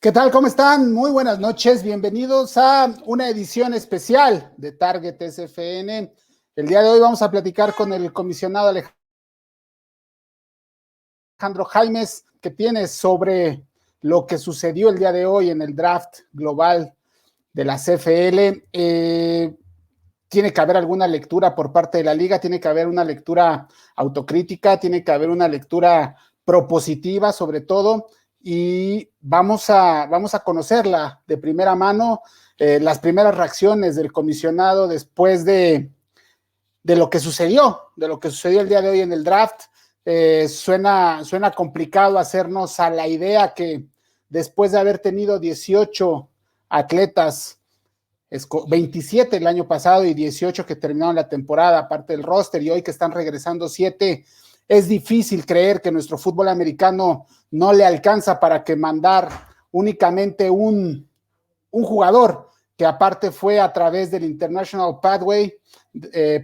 ¿Qué tal? ¿Cómo están? Muy buenas noches. Bienvenidos a una edición especial de Target SFN. El día de hoy vamos a platicar con el comisionado Alejandro Jaimes, que tiene sobre lo que sucedió el día de hoy en el draft global de la CFL. Tiene que haber alguna lectura por parte de la liga, tiene que haber una lectura autocrítica, tiene que haber una lectura propositiva sobre todo, y vamos a conocerla de primera mano, las primeras reacciones del comisionado después de lo que sucedió el día de hoy en el draft. Suena complicado hacernos a la idea que después de haber tenido 18 atletas, 27 el año pasado y 18 que terminaron la temporada, aparte del roster, y hoy que están regresando 7, es difícil creer que nuestro fútbol americano no le alcanza para que mandar únicamente un jugador, que aparte fue a través del International Pathway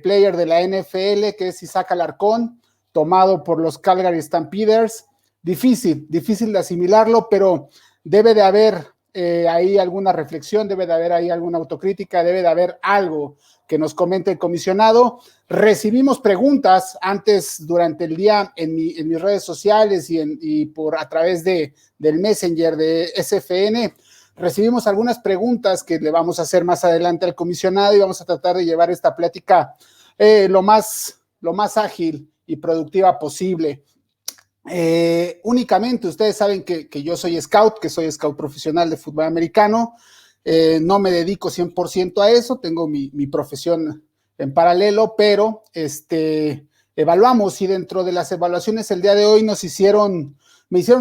Player de la NFL, que es Isaac Alarcón, tomado por los Calgary Stampeders. Difícil de asimilarlo, pero debe de haber ahí alguna reflexión, debe de haber ahí alguna autocrítica, debe de haber algo que nos comente el comisionado. Recibimos preguntas antes, durante el día, en mis redes sociales y a través del Messenger de SFN. Recibimos algunas preguntas que le vamos a hacer más adelante al comisionado, y vamos a tratar de llevar esta plática lo más ágil y productiva posible. Únicamente ustedes saben que yo soy scout, que soy scout profesional de fútbol americano. No me dedico 100% a eso, tengo mi profesión en paralelo, pero evaluamos, y dentro de las evaluaciones el día de hoy me hicieron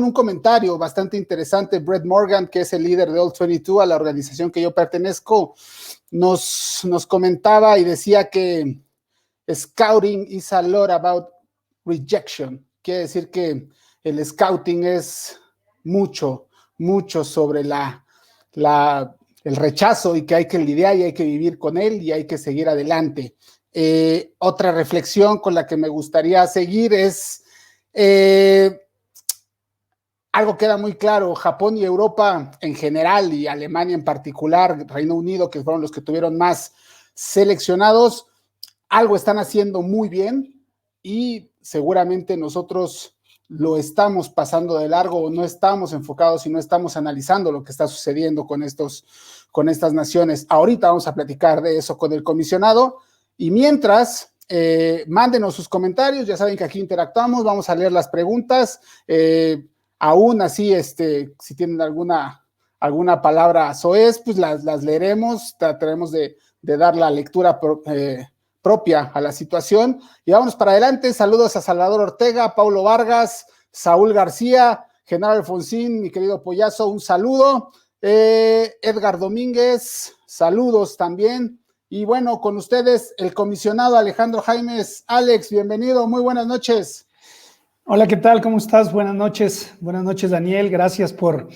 un comentario bastante interesante. Brett Morgan, que es el líder de All 22, a la organización que yo pertenezco, nos comentaba y decía que scouting is a lot about rejection. Quiere decir que el scouting es mucho sobre el rechazo, y que hay que lidiar y hay que vivir con él y hay que seguir adelante. Otra reflexión con la que me gustaría seguir es algo queda muy claro: Japón y Europa en general, y Alemania en particular, Reino Unido, que fueron los que tuvieron más seleccionados, algo están haciendo muy bien, y seguramente nosotros lo estamos pasando de largo, o no estamos enfocados y no estamos analizando lo que está sucediendo con estas naciones. Ahorita vamos a platicar de eso con el comisionado, y mientras, mándenos sus comentarios. Ya saben que aquí interactuamos, vamos a leer las preguntas. Aún así, si tienen alguna palabra soez, pues las leeremos, trataremos de dar la lectura propia a la situación, y vámonos para adelante. Saludos a Salvador Ortega, Paulo Vargas, Saúl García, Genaro Alfonsín, mi querido Pollazo, un saludo. Edgar Domínguez, saludos también. Y bueno, con ustedes el comisionado Alejandro Jaimes. Alex, bienvenido, muy buenas noches. Hola, ¿qué tal? ¿Cómo estás? Buenas noches, Daniel. Gracias por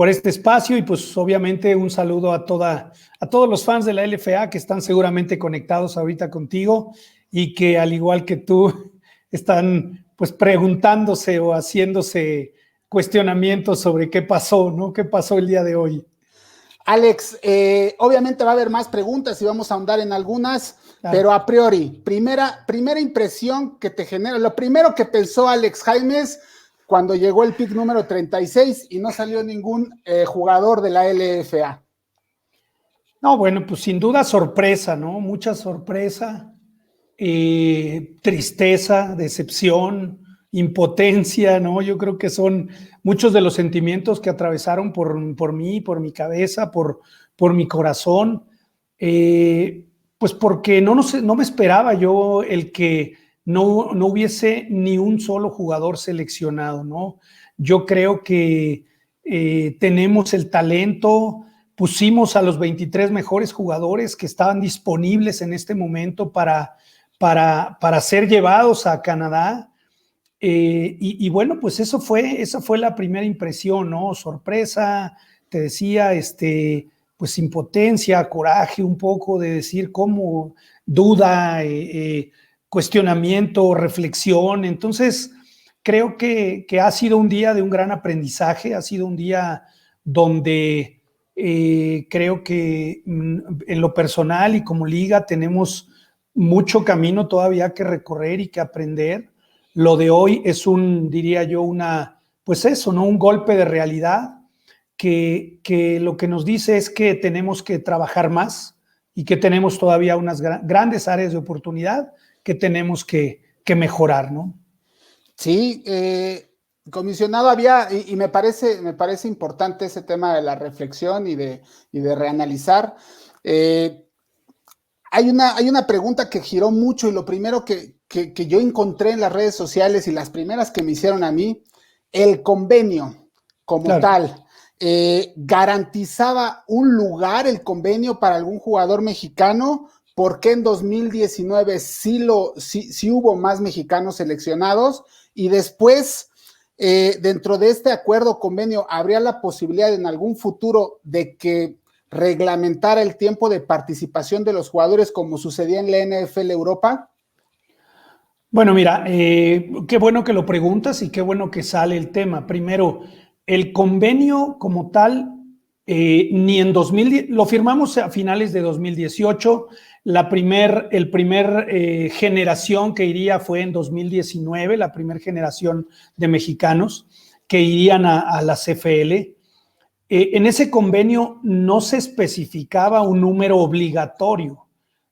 este espacio, y pues obviamente un saludo a todos los fans de la LFA que están seguramente conectados ahorita contigo, y que al igual que tú están pues preguntándose o haciéndose cuestionamientos sobre qué pasó, ¿no? ¿Qué pasó el día de hoy? Alex, obviamente va a haber más preguntas y vamos a ahondar en algunas, claro. Pero a priori, primera impresión que te genera, lo primero que pensó Alex Jaimes cuando llegó el pick número 36 y no salió ningún jugador de la LFA. No, bueno, pues sin duda sorpresa, ¿no? Mucha sorpresa, tristeza, decepción, impotencia, ¿no? Yo creo que son muchos de los sentimientos que atravesaron por mí, por mi cabeza, por mi corazón, pues porque no me esperaba yo el que no hubiese ni un solo jugador seleccionado, ¿no? Yo creo que tenemos el talento. Pusimos a los 23 mejores jugadores que estaban disponibles en este momento para ser llevados a Canadá. Y bueno, pues esa fue la primera impresión, ¿no? Sorpresa, te decía, pues impotencia, coraje, un poco de decir cómo, duda, cuestionamiento, reflexión. Entonces, creo que ha sido un día de un gran aprendizaje, ha sido un día donde creo que en lo personal y como liga tenemos mucho camino todavía que recorrer y que aprender. Lo de hoy es diría yo, pues eso, ¿no? Un golpe de realidad que lo que nos dice es que tenemos que trabajar más y que tenemos todavía unas grandes áreas de oportunidad que tenemos que mejorar, ¿no? Sí, comisionado, y me parece importante ese tema de la reflexión y de reanalizar. Hay una pregunta que giró mucho y lo primero que yo encontré en las redes sociales y las primeras que me hicieron a mí, el convenio como tal, ¿garantizaba un lugar el convenio para algún jugador mexicano? ¿Por qué en 2019 sí hubo más mexicanos seleccionados? Y después, dentro de este acuerdo convenio, ¿habría la posibilidad en algún futuro de que reglamentara el tiempo de participación de los jugadores como sucedía en la NFL Europa? Bueno, mira, qué bueno que lo preguntas y qué bueno que sale el tema. Primero, el convenio como tal, ni en 2010, lo firmamos a finales de 2018, el primer generación que iría fue en 2019, la primera generación de mexicanos que irían a la CFL. En ese convenio no se especificaba un número obligatorio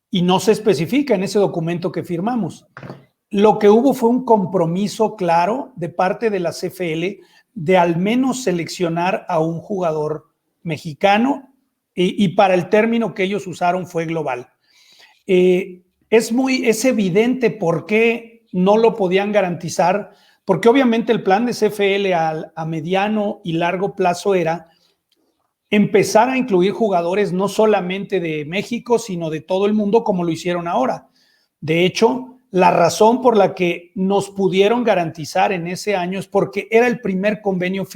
y no se especifica en ese documento que firmamos. Lo que hubo fue un compromiso claro de parte de la CFL de al menos seleccionar a un jugador mexicano y para el término que ellos usaron fue global. Es evidente por qué no lo podían garantizar, porque obviamente el plan de CFL a mediano y largo plazo era empezar a incluir jugadores no solamente de México, sino de todo el mundo como lo hicieron ahora. De hecho, la razón por la que nos pudieron garantizar en ese año es porque era el primer convenio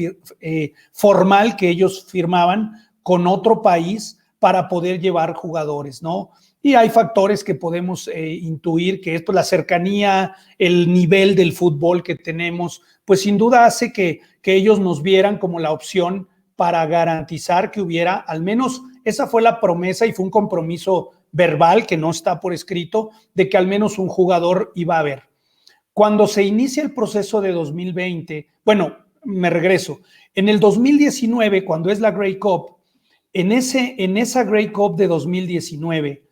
formal que ellos firmaban con otro país para poder llevar jugadores, ¿no? Y hay factores que podemos intuir, que es pues, la cercanía, el nivel del fútbol que tenemos, pues sin duda hace que ellos nos vieran como la opción para garantizar que hubiera, al menos esa fue la promesa y fue un compromiso verbal que no está por escrito, de que al menos un jugador iba a haber. Cuando se inicia el proceso de 2020, bueno, me regreso, en el 2019, cuando es la Grey Cup, en esa Grey Cup de 2019,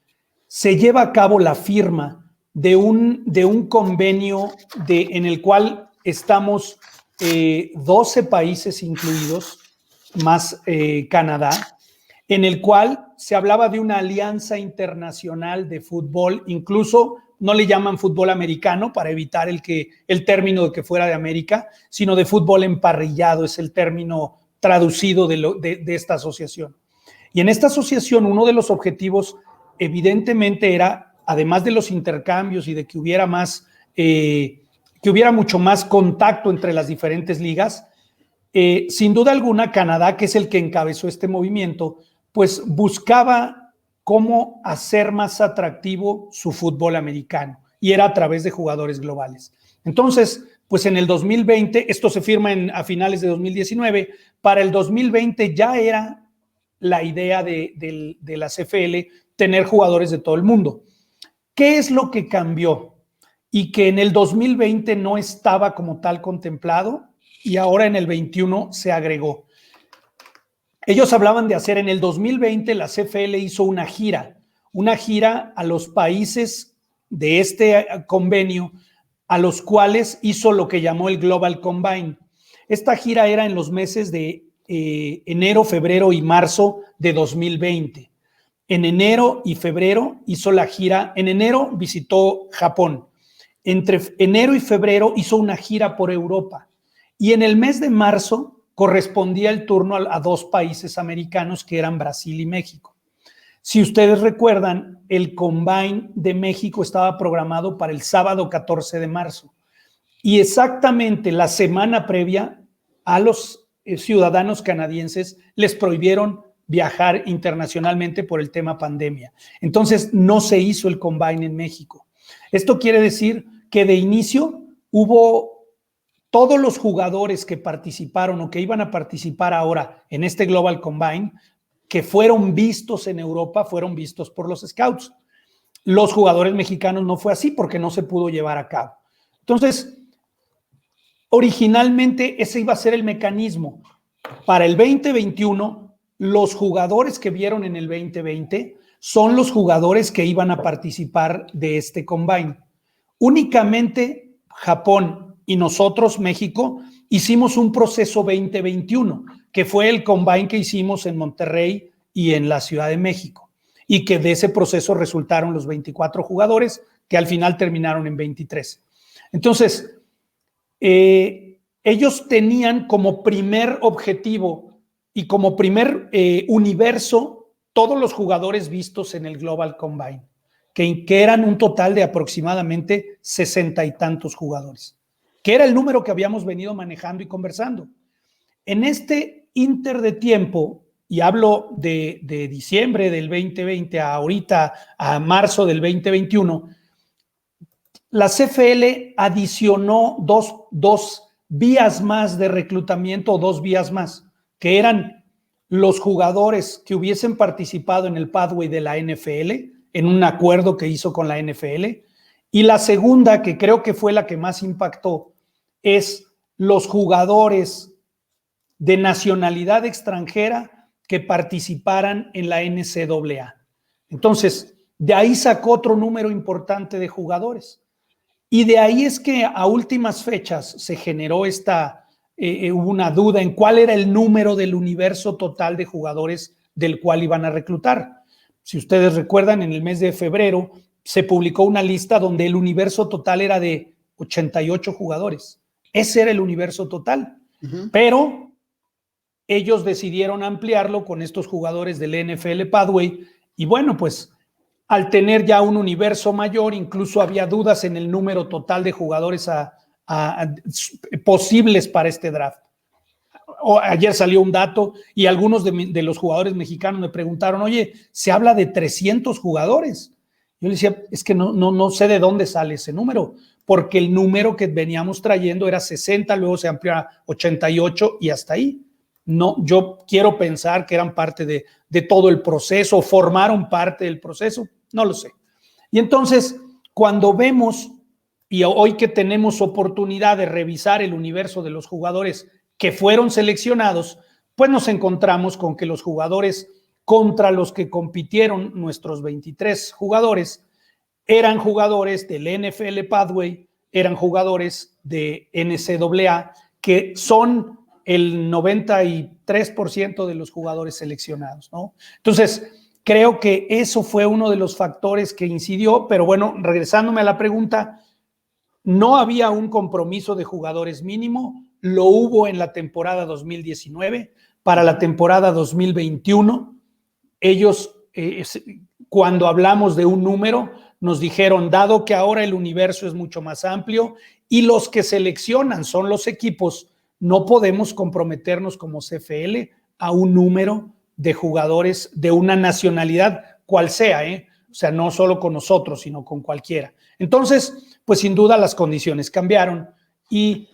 se lleva a cabo la firma de un convenio en el cual estamos 12 países incluidos, más Canadá, en el cual se hablaba de una alianza internacional de fútbol, incluso no le llaman fútbol americano para evitar el término de que fuera de América, sino de fútbol emparrillado, es el término traducido de esta asociación. Y en esta asociación uno de los objetivos evidentemente era, además de los intercambios y de que hubiera mucho más contacto entre las diferentes ligas, sin duda alguna, Canadá, que es el que encabezó este movimiento, pues buscaba cómo hacer más atractivo su fútbol americano y era a través de jugadores globales. Entonces, pues en el 2020, esto se firma a finales de 2019, para el 2020 ya era la idea de la CFL tener jugadores de todo el mundo. ¿Qué es lo que cambió? Y que en el 2020 no estaba como tal contemplado, y ahora en el 21 se agregó. Ellos hablaban de hacer en el 2020, la CFL hizo una gira a los países de este convenio, a los cuales hizo lo que llamó el Global Combine. Esta gira era en los meses de enero, febrero y marzo de 2020. En enero y febrero hizo la gira, en enero visitó Japón, entre enero y febrero hizo una gira por Europa. Y en el mes de marzo correspondía el turno a dos países americanos que eran Brasil y México. Si ustedes recuerdan, el Combine de México estaba programado para el sábado 14 de marzo. Y exactamente la semana previa a los ciudadanos canadienses les prohibieron viajar internacionalmente por el tema pandemia. Entonces no se hizo el Combine en México. Esto quiere decir que de inicio hubo todos los jugadores que participaron o que iban a participar ahora en este Global Combine, que fueron vistos en Europa, fueron vistos por los scouts. Los jugadores mexicanos no fue así porque no se pudo llevar a cabo. Entonces, originalmente ese iba a ser el mecanismo. Para el 2021, los jugadores que vieron en el 2020 son los jugadores que iban a participar de este Combine. Únicamente Japón y nosotros, México, hicimos un proceso 2021, que fue el Combine que hicimos en Monterrey y en la Ciudad de México, y que de ese proceso resultaron los 24 jugadores que al final terminaron en 23. Entonces, ellos tenían como primer objetivo y como primer universo todos los jugadores vistos en el Global Combine, que eran un total de aproximadamente 60 y tantos jugadores, que era el número que habíamos venido manejando y conversando. En este inter de tiempo, y hablo de diciembre del 2020 a ahorita, a marzo del 2021, la CFL adicionó dos vías más de reclutamiento, 2 vías más, que eran los jugadores que hubiesen participado en el pathway de la NFL, en un acuerdo que hizo con la NFL, y la segunda, que creo que fue la que más impactó, es los jugadores de nacionalidad extranjera que participaran en la NCAA. Entonces, de ahí sacó otro número importante de jugadores. Y de ahí es que a últimas fechas se generó hubo una duda en cuál era el número del universo total de jugadores del cual iban a reclutar. Si ustedes recuerdan, en el mes de febrero se publicó una lista donde el universo total era de 88 jugadores. Ese era el universo total. Pero ellos decidieron ampliarlo con estos jugadores del NFL Pathway y bueno, pues al tener ya un universo mayor, incluso había dudas en el número total de jugadores posibles para este draft. Ayer salió un dato y algunos de los jugadores mexicanos me preguntaron, oye, se habla de 300 jugadores. Yo les decía, es que no sé de dónde sale ese número, porque el número que veníamos trayendo era 60, luego se amplió a 88 y hasta ahí. No, yo quiero pensar que eran parte de todo el proceso, formaron parte del proceso, no lo sé. Y entonces, cuando vemos, y hoy que tenemos oportunidad de revisar el universo de los jugadores que fueron seleccionados, pues nos encontramos con que los jugadores contra los que compitieron nuestros 23 jugadores eran jugadores del NFL Pathway, eran jugadores de NCAA, que son el 93% de los jugadores seleccionados, ¿no? Entonces, creo que eso fue uno de los factores que incidió, pero bueno, regresándome a la pregunta, no había un compromiso de jugadores mínimo, lo hubo en la temporada 2019, para la temporada 2021, ellos, cuando hablamos de un número, nos dijeron, dado que ahora el universo es mucho más amplio y los que seleccionan son los equipos, no podemos comprometernos como CFL a un número de jugadores de una nacionalidad, cual sea, o sea, no solo con nosotros, sino con cualquiera. Entonces, pues sin duda las condiciones cambiaron y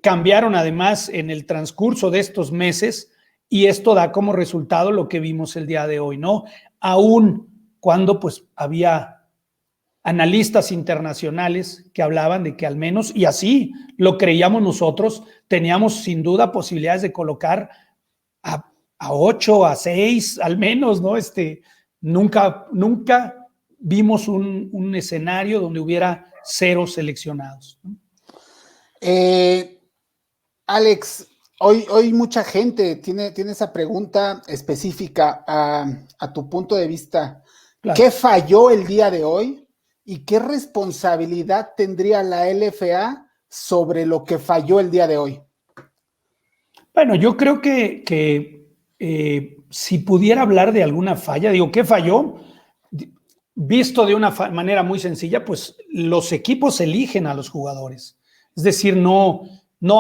cambiaron además en el transcurso de estos meses y esto da como resultado lo que vimos el día de hoy, ¿no? Aún cuando pues había analistas internacionales que hablaban de que al menos, y así lo creíamos nosotros, teníamos sin duda posibilidades de colocar a 8, a 6 al menos, ¿no? Nunca vimos un escenario donde hubiera 0 seleccionados, ¿no? Alex, hoy mucha gente tiene esa pregunta específica a tu punto de vista. Claro. ¿Qué falló el día de hoy y qué responsabilidad tendría la LFA sobre lo que falló el día de hoy? Bueno, yo creo que si pudiera hablar de alguna falla, digo, ¿qué falló? Visto de una manera muy sencilla, pues los equipos eligen a los jugadores. Es decir, no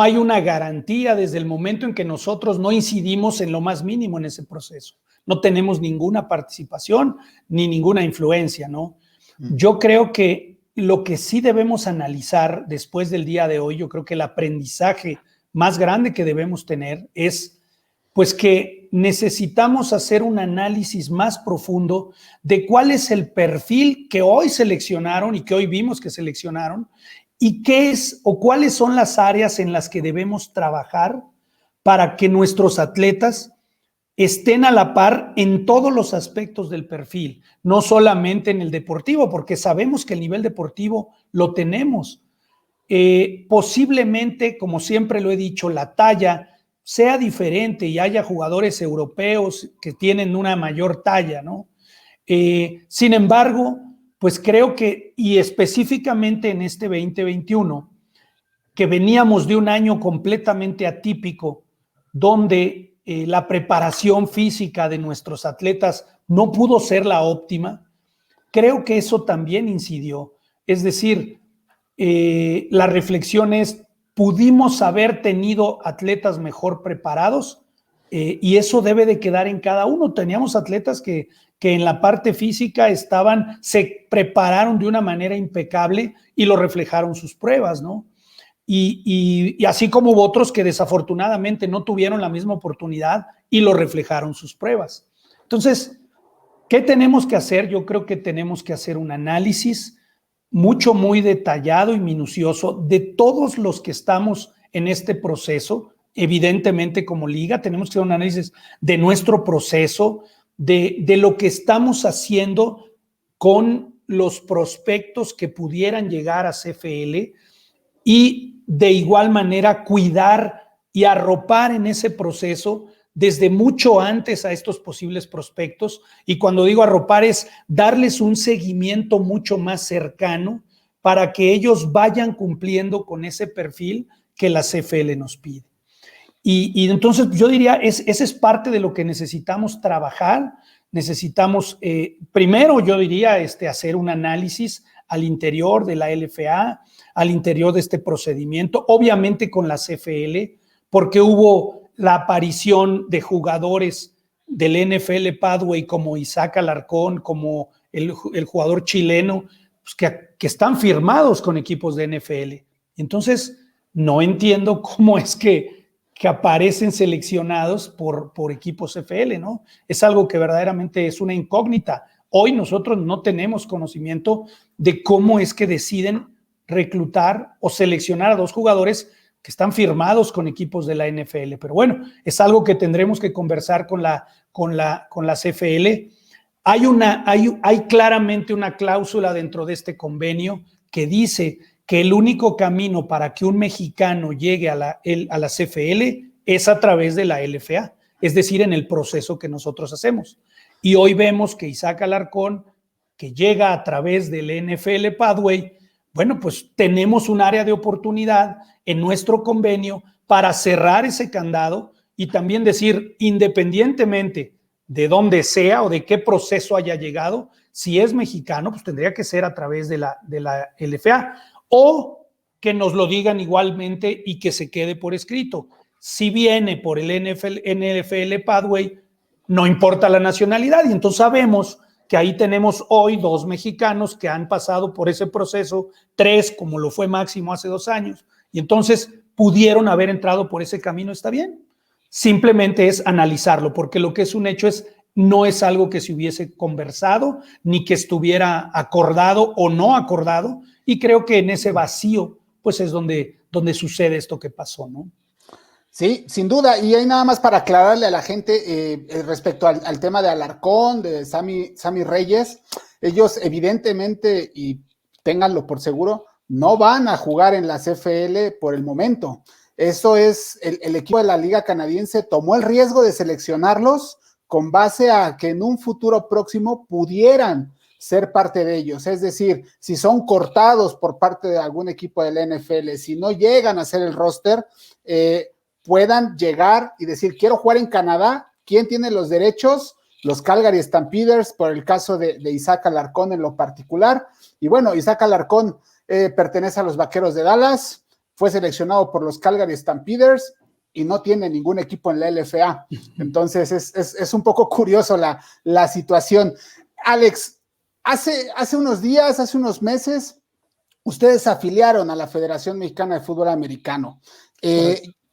hay una garantía desde el momento en que nosotros no incidimos en lo más mínimo en ese proceso. No tenemos ninguna participación ni ninguna influencia, ¿no? Yo creo que lo que sí debemos analizar después del día de hoy, yo creo que el aprendizaje más grande que debemos tener es pues que necesitamos hacer un análisis más profundo de cuál es el perfil que hoy seleccionaron y que hoy vimos que seleccionaron y qué es o cuáles son las áreas en las que debemos trabajar para que nuestros atletas estén a la par en todos los aspectos del perfil, no solamente en el deportivo, porque sabemos que el nivel deportivo lo tenemos. Posiblemente, como siempre lo he dicho, la talla sea diferente y haya jugadores europeos que tienen una mayor talla, ¿no? Sin embargo, pues creo que, y específicamente en este 2021, que veníamos de un año completamente atípico, donde la preparación física de nuestros atletas no pudo ser la óptima, creo que eso también incidió. Es decir, la reflexión es, pudimos haber tenido atletas mejor preparados y eso debe de quedar en cada uno. Teníamos atletas que en la parte física se prepararon de una manera impecable y lo reflejaron sus pruebas, ¿no? Y así como hubo otros que desafortunadamente no tuvieron la misma oportunidad y lo reflejaron sus pruebas. Entonces, ¿qué tenemos que hacer? Yo creo que tenemos que hacer un análisis muy detallado y minucioso de todos los que estamos en este proceso. Evidentemente, como liga, tenemos que hacer un análisis de nuestro proceso, de lo que estamos haciendo con los prospectos que pudieran llegar a CFL y de igual manera cuidar y arropar en ese proceso desde mucho antes a estos posibles prospectos, y cuando digo arropar es darles un seguimiento mucho más cercano para que ellos vayan cumpliendo con ese perfil que la CFL nos pide. Y entonces yo diría, ese es parte de lo que necesitamos trabajar. Necesitamos, primero yo diría, hacer un análisis al interior de la LFA, al interior de este procedimiento, obviamente con la CFL, porque hubo la aparición de jugadores del NFL Pathway como Isaac Alarcón, como el jugador chileno, pues que están firmados con equipos de NFL. Entonces, no entiendo cómo es que aparecen seleccionados por equipos CFL, ¿no? Es algo que verdaderamente es una incógnita. Hoy nosotros no tenemos conocimiento de cómo es que deciden reclutar o seleccionar a dos jugadores que están firmados con equipos de la NFL. Pero bueno, es algo que tendremos que conversar con la CFL. Hay claramente una cláusula dentro de este convenio que dice que el único camino para que un mexicano llegue a la CFL es a través de la LFA, es decir, en el proceso que nosotros hacemos. Y hoy vemos que Isaac Alarcón, que llega a través del NFL Pathway, bueno, pues tenemos un área de oportunidad en nuestro convenio para cerrar ese candado y también decir, independientemente de dónde sea o de qué proceso haya llegado, si es mexicano, pues tendría que ser a través de la LFA, o que nos lo digan igualmente y que se quede por escrito. Si viene por el NFL Pathway, no importa la nacionalidad, y entonces sabemos que ahí tenemos hoy 2 mexicanos que han pasado por ese proceso, 3 como lo fue Máximo hace 2 años, y entonces pudieron haber entrado por ese camino, está bien. Simplemente es analizarlo, porque lo que es un hecho no es algo que se hubiese conversado, ni que estuviera acordado o no acordado, y creo que en ese vacío, pues es donde sucede esto que pasó, ¿no? Sí, sin duda, y hay nada más para aclararle a la gente respecto al tema de Alarcón, de Sammy Reyes. Ellos evidentemente, y ténganlo por seguro, no van a jugar en la CFL por el momento. Eso es, el equipo de la Liga Canadiense tomó el riesgo de seleccionarlos con base a que en un futuro próximo pudieran ser parte de ellos. Es decir, si son cortados por parte de algún equipo de la NFL, si no llegan a ser el roster, puedan llegar y decir, quiero jugar en Canadá, ¿quién tiene los derechos? Los Calgary Stampeders, por el caso de Isaac Alarcón en lo particular. Y bueno, Isaac Alarcón pertenece a los Vaqueros de Dallas, fue seleccionado por los Calgary Stampeders y no tiene ningún equipo en la LFA. Entonces es un poco curioso la situación. Alex, hace unos días, hace unos meses, Ustedes se afiliaron a la Federación Mexicana de Fútbol Americano.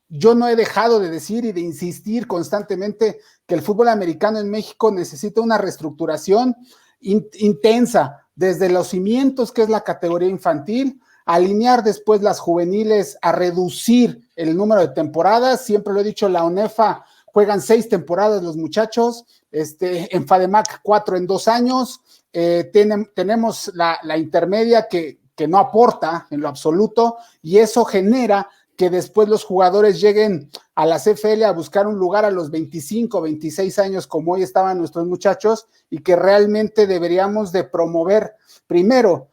Yo no he dejado de decir y de insistir constantemente que el fútbol americano en México necesita una reestructuración intensa, desde los cimientos, que es la categoría infantil, alinear después las juveniles, a reducir el número de temporadas. Siempre lo he dicho, la UNEFA juegan 6 temporadas los muchachos, en FADEMAC 4 en 2 años, tenemos la intermedia que no aporta en lo absoluto, y eso genera que después los jugadores lleguen a la CFL a buscar un lugar a los 25, 26 años, como hoy estaban nuestros muchachos, y que realmente deberíamos de promover primero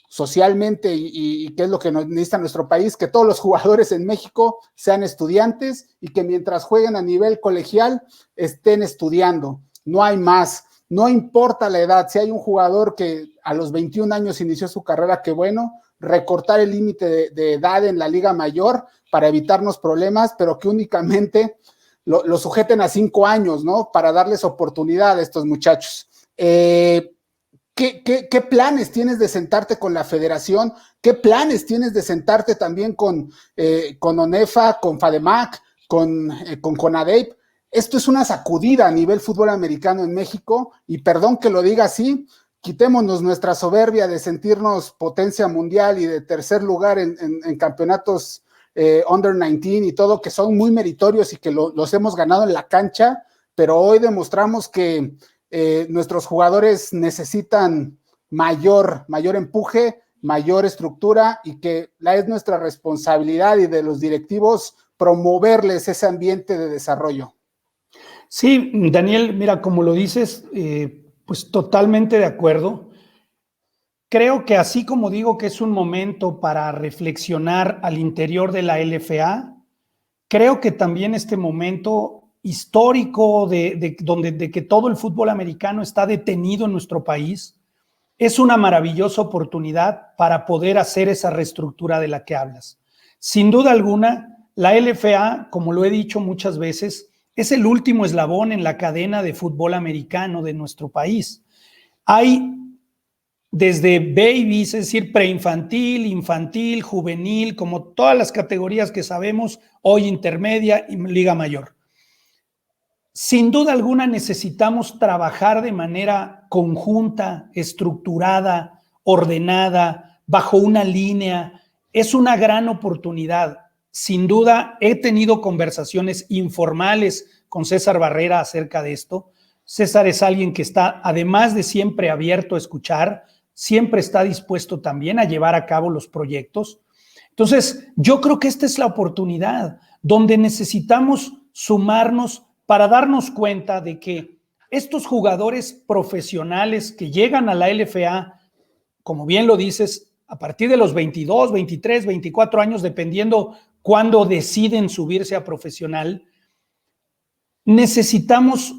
socialmente y qué es lo que nos necesita nuestro país, que todos los jugadores en México sean estudiantes y que mientras jueguen a nivel colegial estén estudiando. No hay más, no importa la edad. Si hay un jugador que a los 21 años inició su carrera, qué bueno, recortar el límite de edad en la liga mayor para evitarnos problemas, pero que únicamente lo sujeten a 5 años, ¿no? Para darles oportunidad a estos muchachos. ¿Qué planes tienes de sentarte con la federación? ¿Qué planes tienes de sentarte también con ONEFA, con FADEMAC, con CONADEIP? Esto es una sacudida a nivel fútbol americano en México, y perdón que lo diga así, quitémonos nuestra soberbia de sentirnos potencia mundial y de tercer lugar en campeonatos under 19 y todo, que son muy meritorios y que los hemos ganado en la cancha, pero hoy demostramos que nuestros jugadores necesitan mayor empuje, mayor estructura, y que es nuestra responsabilidad y de los directivos promoverles ese ambiente de desarrollo. Sí, Daniel, mira, como lo dices, pues totalmente de acuerdo. Creo que así como digo que es un momento para reflexionar al interior de la LFA, creo que también este momento histórico de que todo el fútbol americano está detenido en nuestro país es una maravillosa oportunidad para poder hacer esa reestructura de la que hablas. Sin duda alguna, la LFA, como lo he dicho muchas veces, es el último eslabón en la cadena de fútbol americano de nuestro país. Hay desde babies, es decir, preinfantil, infantil, juvenil, como todas las categorías que sabemos, hoy intermedia y liga mayor. Sin duda alguna necesitamos trabajar de manera conjunta, estructurada, ordenada, bajo una línea. Es una gran oportunidad. Sin duda he tenido conversaciones informales con César Barrera acerca de esto. César es alguien que está, además de siempre abierto a escuchar, siempre está dispuesto también a llevar a cabo los proyectos. Entonces, yo creo que esta es la oportunidad donde necesitamos sumarnos para darnos cuenta de que estos jugadores profesionales que llegan a la LFA, como bien lo dices, a partir de los 22, 23, 24 años, dependiendo cuándo deciden subirse a profesional, necesitamos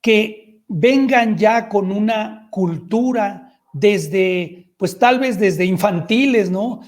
que vengan ya con una cultura desde, pues tal vez desde infantiles, ¿no?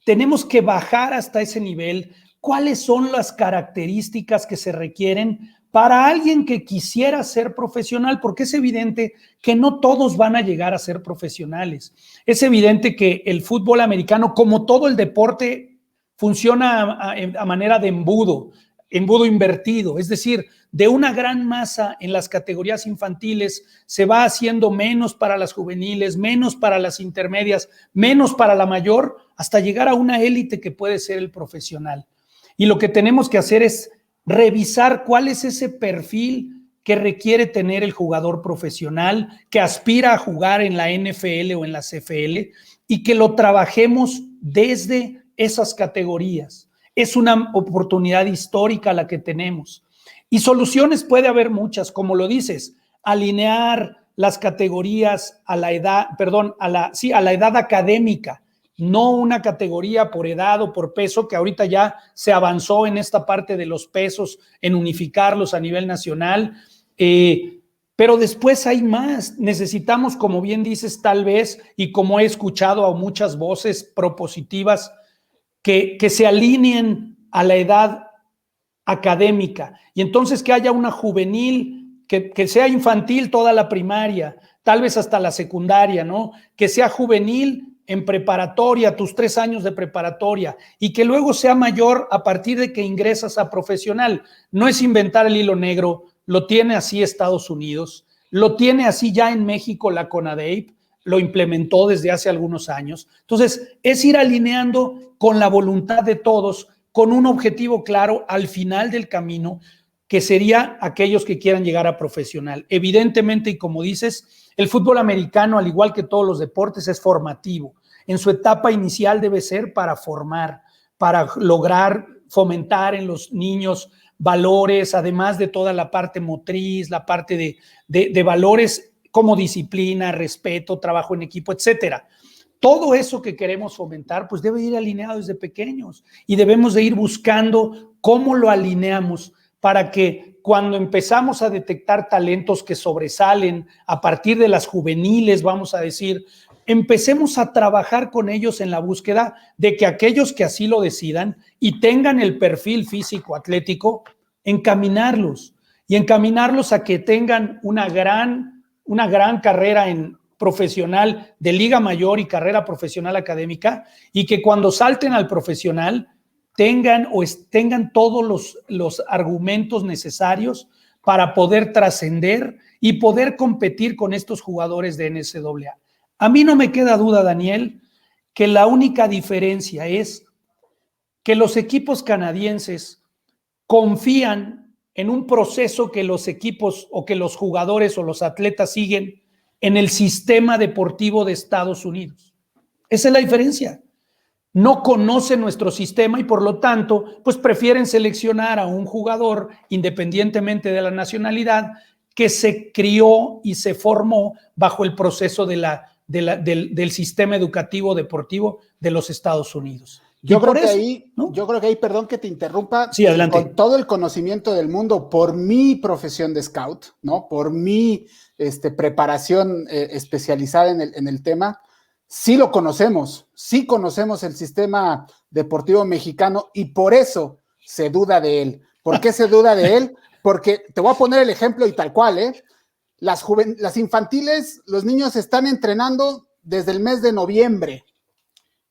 Tenemos que bajar hasta ese nivel. ¿Cuáles son las características que se requieren para alguien que quisiera ser profesional? Porque es evidente que no todos van a llegar a ser profesionales. Es evidente que el fútbol americano, como todo el deporte, funciona a manera de embudo invertido, es decir, de una gran masa en las categorías infantiles se va haciendo menos para las juveniles, menos para las intermedias, menos para la mayor, hasta llegar a una élite que puede ser el profesional. Y lo que tenemos que hacer es revisar cuál es ese perfil que requiere tener el jugador profesional que aspira a jugar en la NFL o en la CFL, y que lo trabajemos desde esas categorías. Es una oportunidad histórica la que tenemos. Y soluciones puede haber muchas, como lo dices, alinear las categorías a la edad, a la edad académica, no una categoría por edad o por peso, que ahorita ya se avanzó en esta parte de los pesos, en unificarlos a nivel nacional, pero después hay más. Necesitamos, como bien dices, tal vez, y como he escuchado a muchas voces propositivas, que se alineen a la edad académica, y entonces que haya una juvenil, que sea infantil toda la primaria, tal vez hasta la secundaria, ¿no? Que sea juvenil en preparatoria, tus 3 años de preparatoria, y que luego sea mayor a partir de que ingresas a profesional. No es inventar el hilo negro, lo tiene así Estados Unidos, lo tiene así ya en México la CONADEIP, lo implementó desde hace algunos años. Entonces, es ir alineando con la voluntad de todos, con un objetivo claro al final del camino, que sería aquellos que quieran llegar a profesional. Evidentemente, y como dices, el fútbol americano, al igual que todos los deportes, es formativo. En su etapa inicial debe ser para formar, para lograr fomentar en los niños valores, además de toda la parte motriz, la parte de valores como disciplina, respeto, trabajo en equipo, etcétera. Todo eso que queremos fomentar, pues debe ir alineado desde pequeños y debemos de ir buscando cómo lo alineamos para que cuando empezamos a detectar talentos que sobresalen a partir de las juveniles, vamos a decir, empecemos a trabajar con ellos en la búsqueda de que aquellos que así lo decidan y tengan el perfil físico atlético, encaminarlos a que tengan una gran carrera en profesional de liga mayor y carrera profesional académica, y que cuando salten al profesional tengan todos los argumentos necesarios para poder trascender y poder competir con estos jugadores de NCAA. A mí no me queda duda, Daniel, que la única diferencia es que los equipos canadienses confían en un proceso que los equipos o que los jugadores o los atletas siguen en el sistema deportivo de Estados Unidos. Esa es la diferencia. No conocen nuestro sistema y por lo tanto, pues prefieren seleccionar a un jugador, independientemente de la nacionalidad, que se crió y se formó bajo el proceso del sistema educativo deportivo de los Estados Unidos. Yo creo que ahí, perdón que te interrumpa, sí, adelante. Con todo el conocimiento del mundo, por mi profesión de scout, ¿no? Por mi preparación especializada en el tema, sí lo conocemos, sí conocemos el sistema deportivo mexicano y por eso se duda de él. ¿Por qué se duda de él? Porque te voy a poner el ejemplo y tal cual, ¿eh? Las infantiles, los niños están entrenando desde el mes de noviembre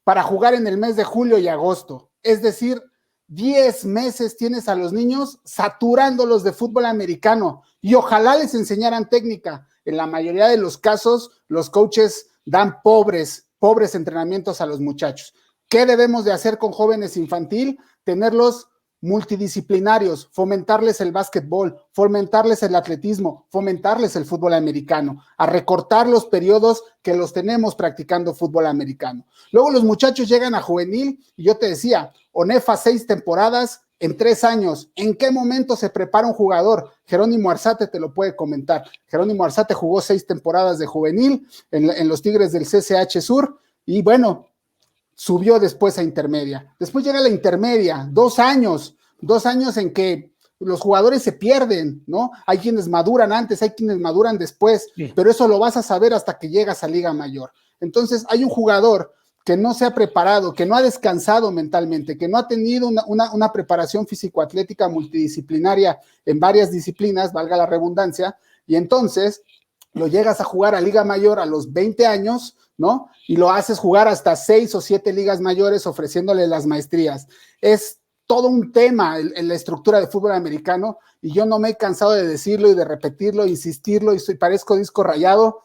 para jugar en el mes de julio y agosto. Es decir, 10 meses tienes a los niños saturándolos de fútbol americano y ojalá les enseñaran técnica. En la mayoría de los casos, los coaches dan pobres entrenamientos a los muchachos. ¿Qué debemos de hacer con jóvenes infantil? Tenerlos multidisciplinarios, fomentarles el básquetbol, fomentarles el atletismo, fomentarles el fútbol americano, a recortar los periodos que los tenemos practicando fútbol americano. Luego los muchachos llegan a juvenil y yo te decía, ONEFA 6 temporadas en 3 años. ¿En qué momento se prepara un jugador? Jerónimo Arzate te lo puede comentar. Jerónimo Arzate jugó 6 temporadas de juvenil en los Tigres del CCH Sur y bueno, subió después a intermedia. Después llega la intermedia, 2 años en que los jugadores se pierden, ¿no? Hay quienes maduran antes, hay quienes maduran después, sí, pero eso lo vas a saber hasta que llegas a Liga Mayor. Entonces, hay un jugador que no se ha preparado, que no ha descansado mentalmente, que no ha tenido una preparación físico-atlética multidisciplinaria en varias disciplinas, valga la redundancia, y entonces lo llegas a jugar a Liga Mayor a los 20 años, ¿no? Y lo haces jugar hasta 6 o 7 ligas mayores ofreciéndole las maestrías. Es todo un tema en la estructura de fútbol americano y yo no me he cansado de decirlo y de repetirlo, insistirlo y parezco disco rayado.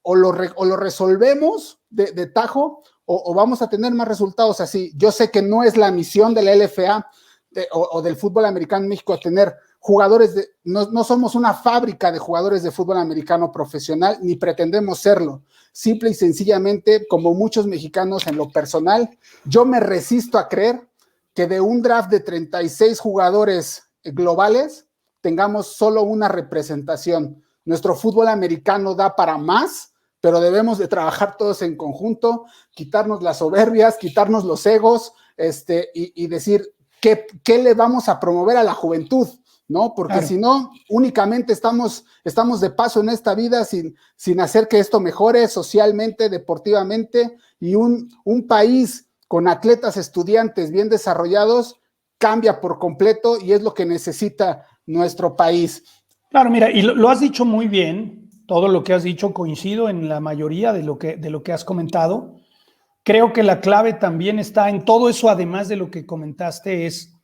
O lo resolvemos de tajo o vamos a tener más resultados así. Yo sé que no es la misión de la LFA o del fútbol americano en México tener jugadores no somos una fábrica de jugadores de fútbol americano profesional, ni pretendemos serlo. Simple y sencillamente, como muchos mexicanos en lo personal, yo me resisto a creer que de un draft de 36 jugadores globales tengamos solo una representación. Nuestro fútbol americano da para más, pero debemos de trabajar todos en conjunto, quitarnos las soberbias, quitarnos los egos, y decir qué le vamos a promover a la juventud, ¿no? Porque claro, si no, únicamente estamos de paso en esta vida sin hacer que esto mejore socialmente, deportivamente, y un país con atletas estudiantes bien desarrollados cambia por completo y es lo que necesita nuestro país. Claro, mira, y lo has dicho muy bien, todo lo que has dicho coincido en la mayoría de lo que has comentado, creo que la clave también está en todo eso, además de lo que comentaste, es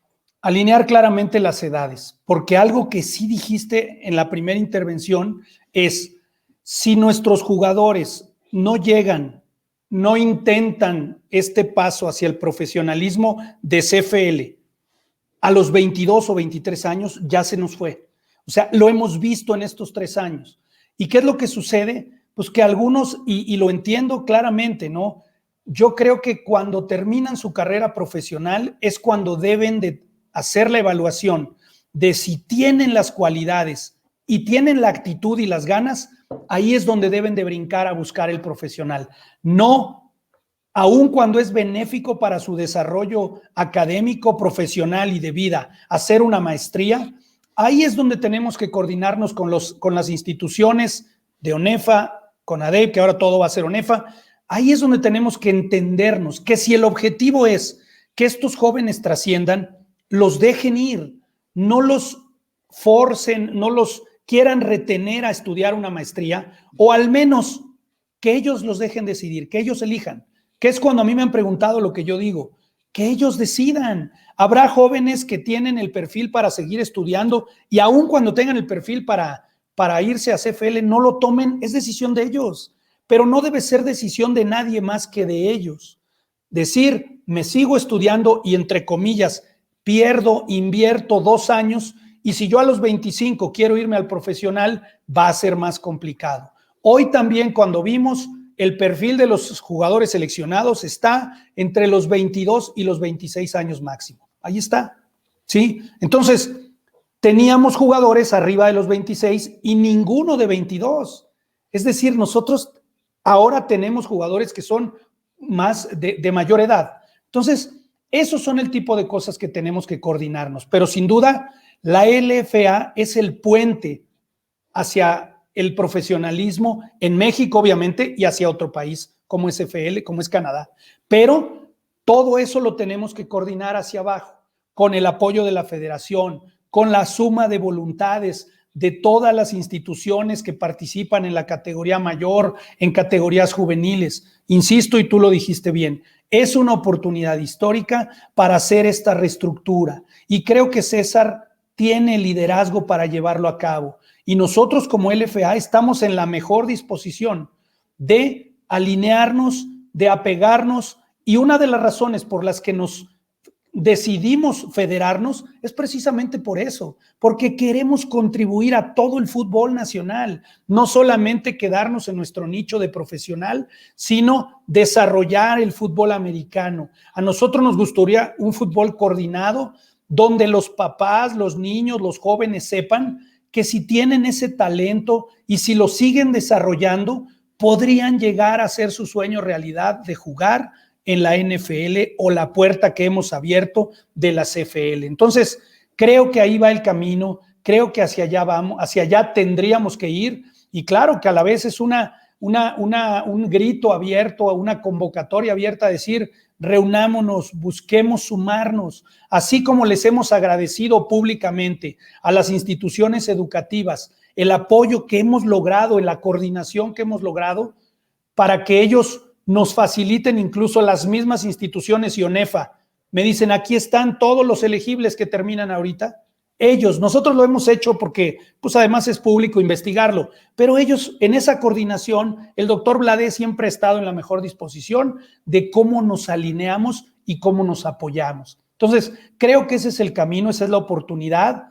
alinear claramente las edades, porque algo que sí dijiste en la primera intervención es, si nuestros jugadores no llegan, no intentan este paso hacia el profesionalismo de CFL a los 22 o 23 años, ya se nos fue. O sea, lo hemos visto en estos 3 años. ¿Y qué es lo que sucede? Pues que algunos, y lo entiendo claramente, ¿no? Yo creo que cuando terminan su carrera profesional es cuando deben de hacer la evaluación de si tienen las cualidades y tienen la actitud y las ganas, ahí es donde deben de brincar a buscar el profesional. No, aun cuando es benéfico para su desarrollo académico, profesional y de vida, hacer una maestría, ahí es donde tenemos que coordinarnos con las instituciones de ONEFA, CONADEP, que ahora todo va a ser ONEFA. Ahí es donde tenemos que entendernos que si el objetivo es que estos jóvenes trasciendan, los dejen ir, no los forcen, no los quieran retener a estudiar una maestría, o al menos que ellos los dejen decidir, que ellos elijan, que es cuando a mí me han preguntado lo que yo digo, que ellos decidan. Habrá jóvenes que tienen el perfil para seguir estudiando y aun cuando tengan el perfil para irse a CFL, no lo tomen, es decisión de ellos, pero no debe ser decisión de nadie más que de ellos. Decir, me sigo estudiando y entre comillas, invierto 2 años y si yo a los 25 quiero irme al profesional, va a ser más complicado. Hoy también cuando vimos el perfil de los jugadores seleccionados está entre los 22 y los 26 años máximo. Ahí está, ¿sí? Entonces, teníamos jugadores arriba de los 26 y ninguno de 22. Es decir, nosotros ahora tenemos jugadores que son más de mayor edad. Entonces, esos son el tipo de cosas que tenemos que coordinarnos. Pero sin duda, la LFA es el puente hacia el profesionalismo en México, obviamente, y hacia otro país como es CFL, como es Canadá. Pero todo eso lo tenemos que coordinar hacia abajo, con el apoyo de la federación, con la suma de voluntades de todas las instituciones que participan en la categoría mayor, en categorías juveniles. Insisto, y tú lo dijiste bien, es una oportunidad histórica para hacer esta reestructura. Y creo que César tiene el liderazgo para llevarlo a cabo. Y nosotros como LFA estamos en la mejor disposición de alinearnos, de apegarnos, y una de las razones por las que nos decidimos federarnos es precisamente por eso, porque queremos contribuir a todo el fútbol nacional, no solamente quedarnos en nuestro nicho de profesional, sino desarrollar el fútbol americano. A nosotros nos gustaría un fútbol coordinado, donde los papás, los niños, los jóvenes sepan que si tienen ese talento y si lo siguen desarrollando, podrían llegar a hacer su sueño realidad de jugar en la NFL o la puerta que hemos abierto de la CFL. Entonces, creo que ahí va el camino, creo que hacia allá vamos, hacia allá tendríamos que ir, y claro que a la vez es un grito abierto, una convocatoria abierta a decir, reunámonos, busquemos sumarnos, así como les hemos agradecido públicamente a las instituciones educativas el apoyo que hemos logrado, en la coordinación que hemos logrado, para que ellos nos faciliten, incluso las mismas instituciones y ONEFA. Me dicen, aquí están todos los elegibles que terminan ahorita. Nosotros lo hemos hecho porque, pues además es público investigarlo, pero ellos en esa coordinación, el doctor Blades siempre ha estado en la mejor disposición de cómo nos alineamos y cómo nos apoyamos. Entonces, creo que ese es el camino, esa es la oportunidad.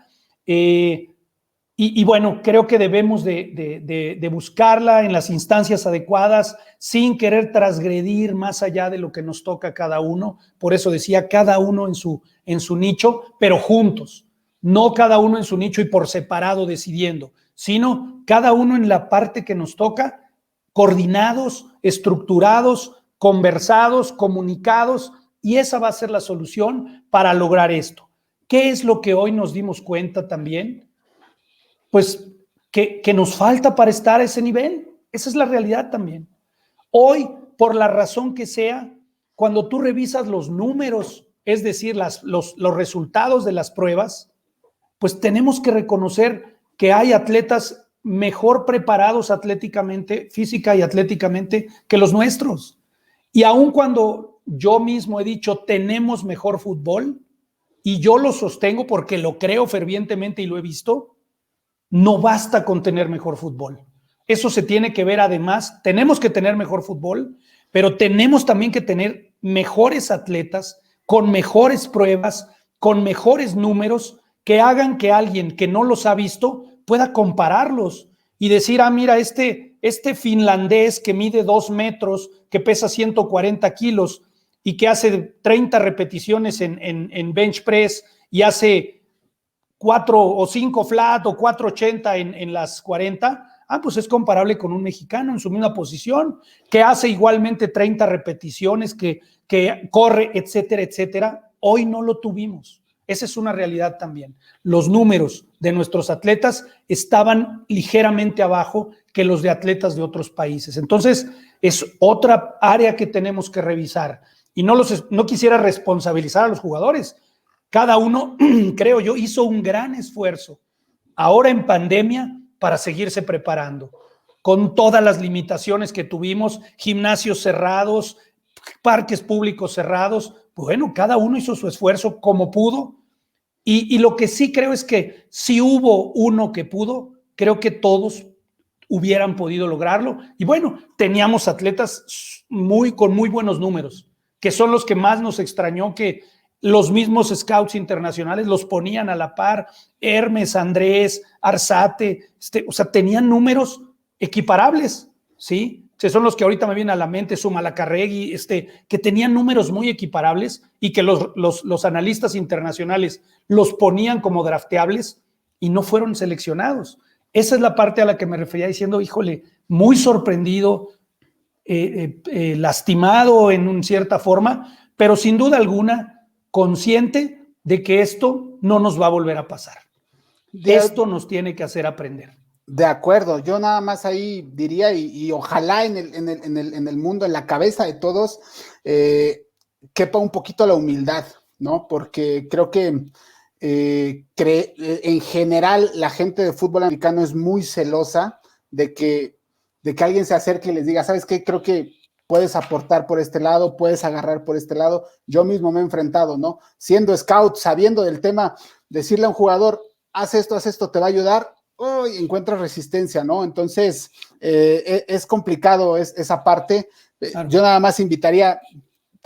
Y bueno, creo que debemos de buscarla en las instancias adecuadas sin querer transgredir más allá de lo que nos toca a cada uno. Por eso decía, cada uno en su nicho, pero juntos. No cada uno en su nicho y por separado decidiendo, sino cada uno en la parte que nos toca, coordinados, estructurados, conversados, comunicados, y esa va a ser la solución para lograr esto. ¿Qué es lo que hoy nos dimos cuenta también? Pues que nos falta para estar a ese nivel. Esa es la realidad también. Hoy, por la razón que sea, cuando tú revisas los números, es decir, los resultados de las pruebas, pues tenemos que reconocer que hay atletas mejor preparados atléticamente, física y atléticamente, que los nuestros. Y aun cuando yo mismo he dicho tenemos mejor fútbol, y yo lo sostengo porque lo creo fervientemente y lo he visto, no basta con tener mejor fútbol. Eso se tiene que ver además, tenemos que tener mejor fútbol, pero tenemos también que tener mejores atletas, con mejores pruebas, con mejores números, que hagan que alguien que no los ha visto pueda compararlos y decir, mira, este finlandés que mide 2 metros, que pesa 140 kilos y que hace 30 repeticiones en bench press y hace 4 o 5 flat o 480 en las 40, pues es comparable con un mexicano en su misma posición, que hace igualmente 30 repeticiones, que corre, etcétera, etcétera. Hoy no lo tuvimos. Esa es una realidad también. Los números de nuestros atletas estaban ligeramente abajo que los de atletas de otros países. Entonces, es otra área que tenemos que revisar. Y no quisiera responsabilizar a los jugadores. Cada uno, creo yo, hizo un gran esfuerzo ahora en pandemia para seguirse preparando, con todas las limitaciones que tuvimos, gimnasios cerrados, parques públicos cerrados. Bueno, cada uno hizo su esfuerzo como pudo, y lo que sí creo es que si hubo uno que pudo, creo que todos hubieran podido lograrlo. Y bueno, teníamos atletas con muy buenos números, que son los que más nos extrañó, que los mismos scouts internacionales los ponían a la par. Hermes, Andrés, Arzate, o sea, tenían números equiparables, ¿sí? O sea, son los que ahorita me vienen a la mente, Zumalacárregui, que tenían números muy equiparables y que los analistas internacionales los ponían como drafteables y no fueron seleccionados. Esa es la parte a la que me refería diciendo, híjole, muy sorprendido, lastimado en cierta forma, pero sin duda alguna consciente de que esto no nos va a volver a pasar. Esto nos tiene que hacer aprender. De acuerdo, yo nada más ahí diría, y ojalá en el mundo, en la cabeza de todos, quepa un poquito la humildad, ¿no? Porque creo que en general la gente de fútbol americano es muy celosa de que alguien se acerque y les diga, ¿sabes qué? Creo que puedes aportar por este lado, puedes agarrar por este lado. Yo mismo me he enfrentado, ¿no? Siendo scout, sabiendo del tema, decirle a un jugador, haz esto, te va a ayudar, y encuentras resistencia, ¿no? Entonces, es complicado esa parte. Claro. Yo nada más invitaría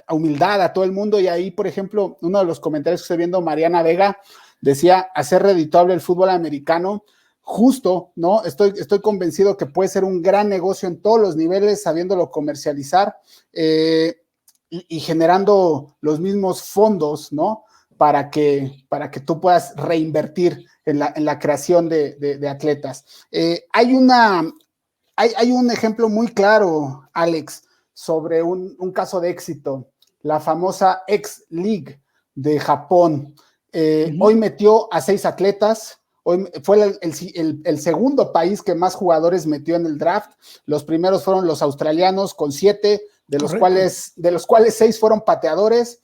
a humildad a todo el mundo, y ahí, por ejemplo, uno de los comentarios que estoy viendo, Mariana Vega, decía, hacer redituable el fútbol americano, justo, ¿no? Estoy convencido que puede ser un gran negocio en todos los niveles, sabiéndolo comercializar, y generando los mismos fondos, ¿no? Para que tú puedas reinvertir en la creación de atletas. Hay un ejemplo muy claro, Alex, sobre un caso de éxito, la famosa X-League de Japón. Hoy metió a 6 atletas, hoy fue el segundo país que más jugadores metió en el draft. Los primeros fueron los australianos con 7, de los cuales 6 fueron pateadores.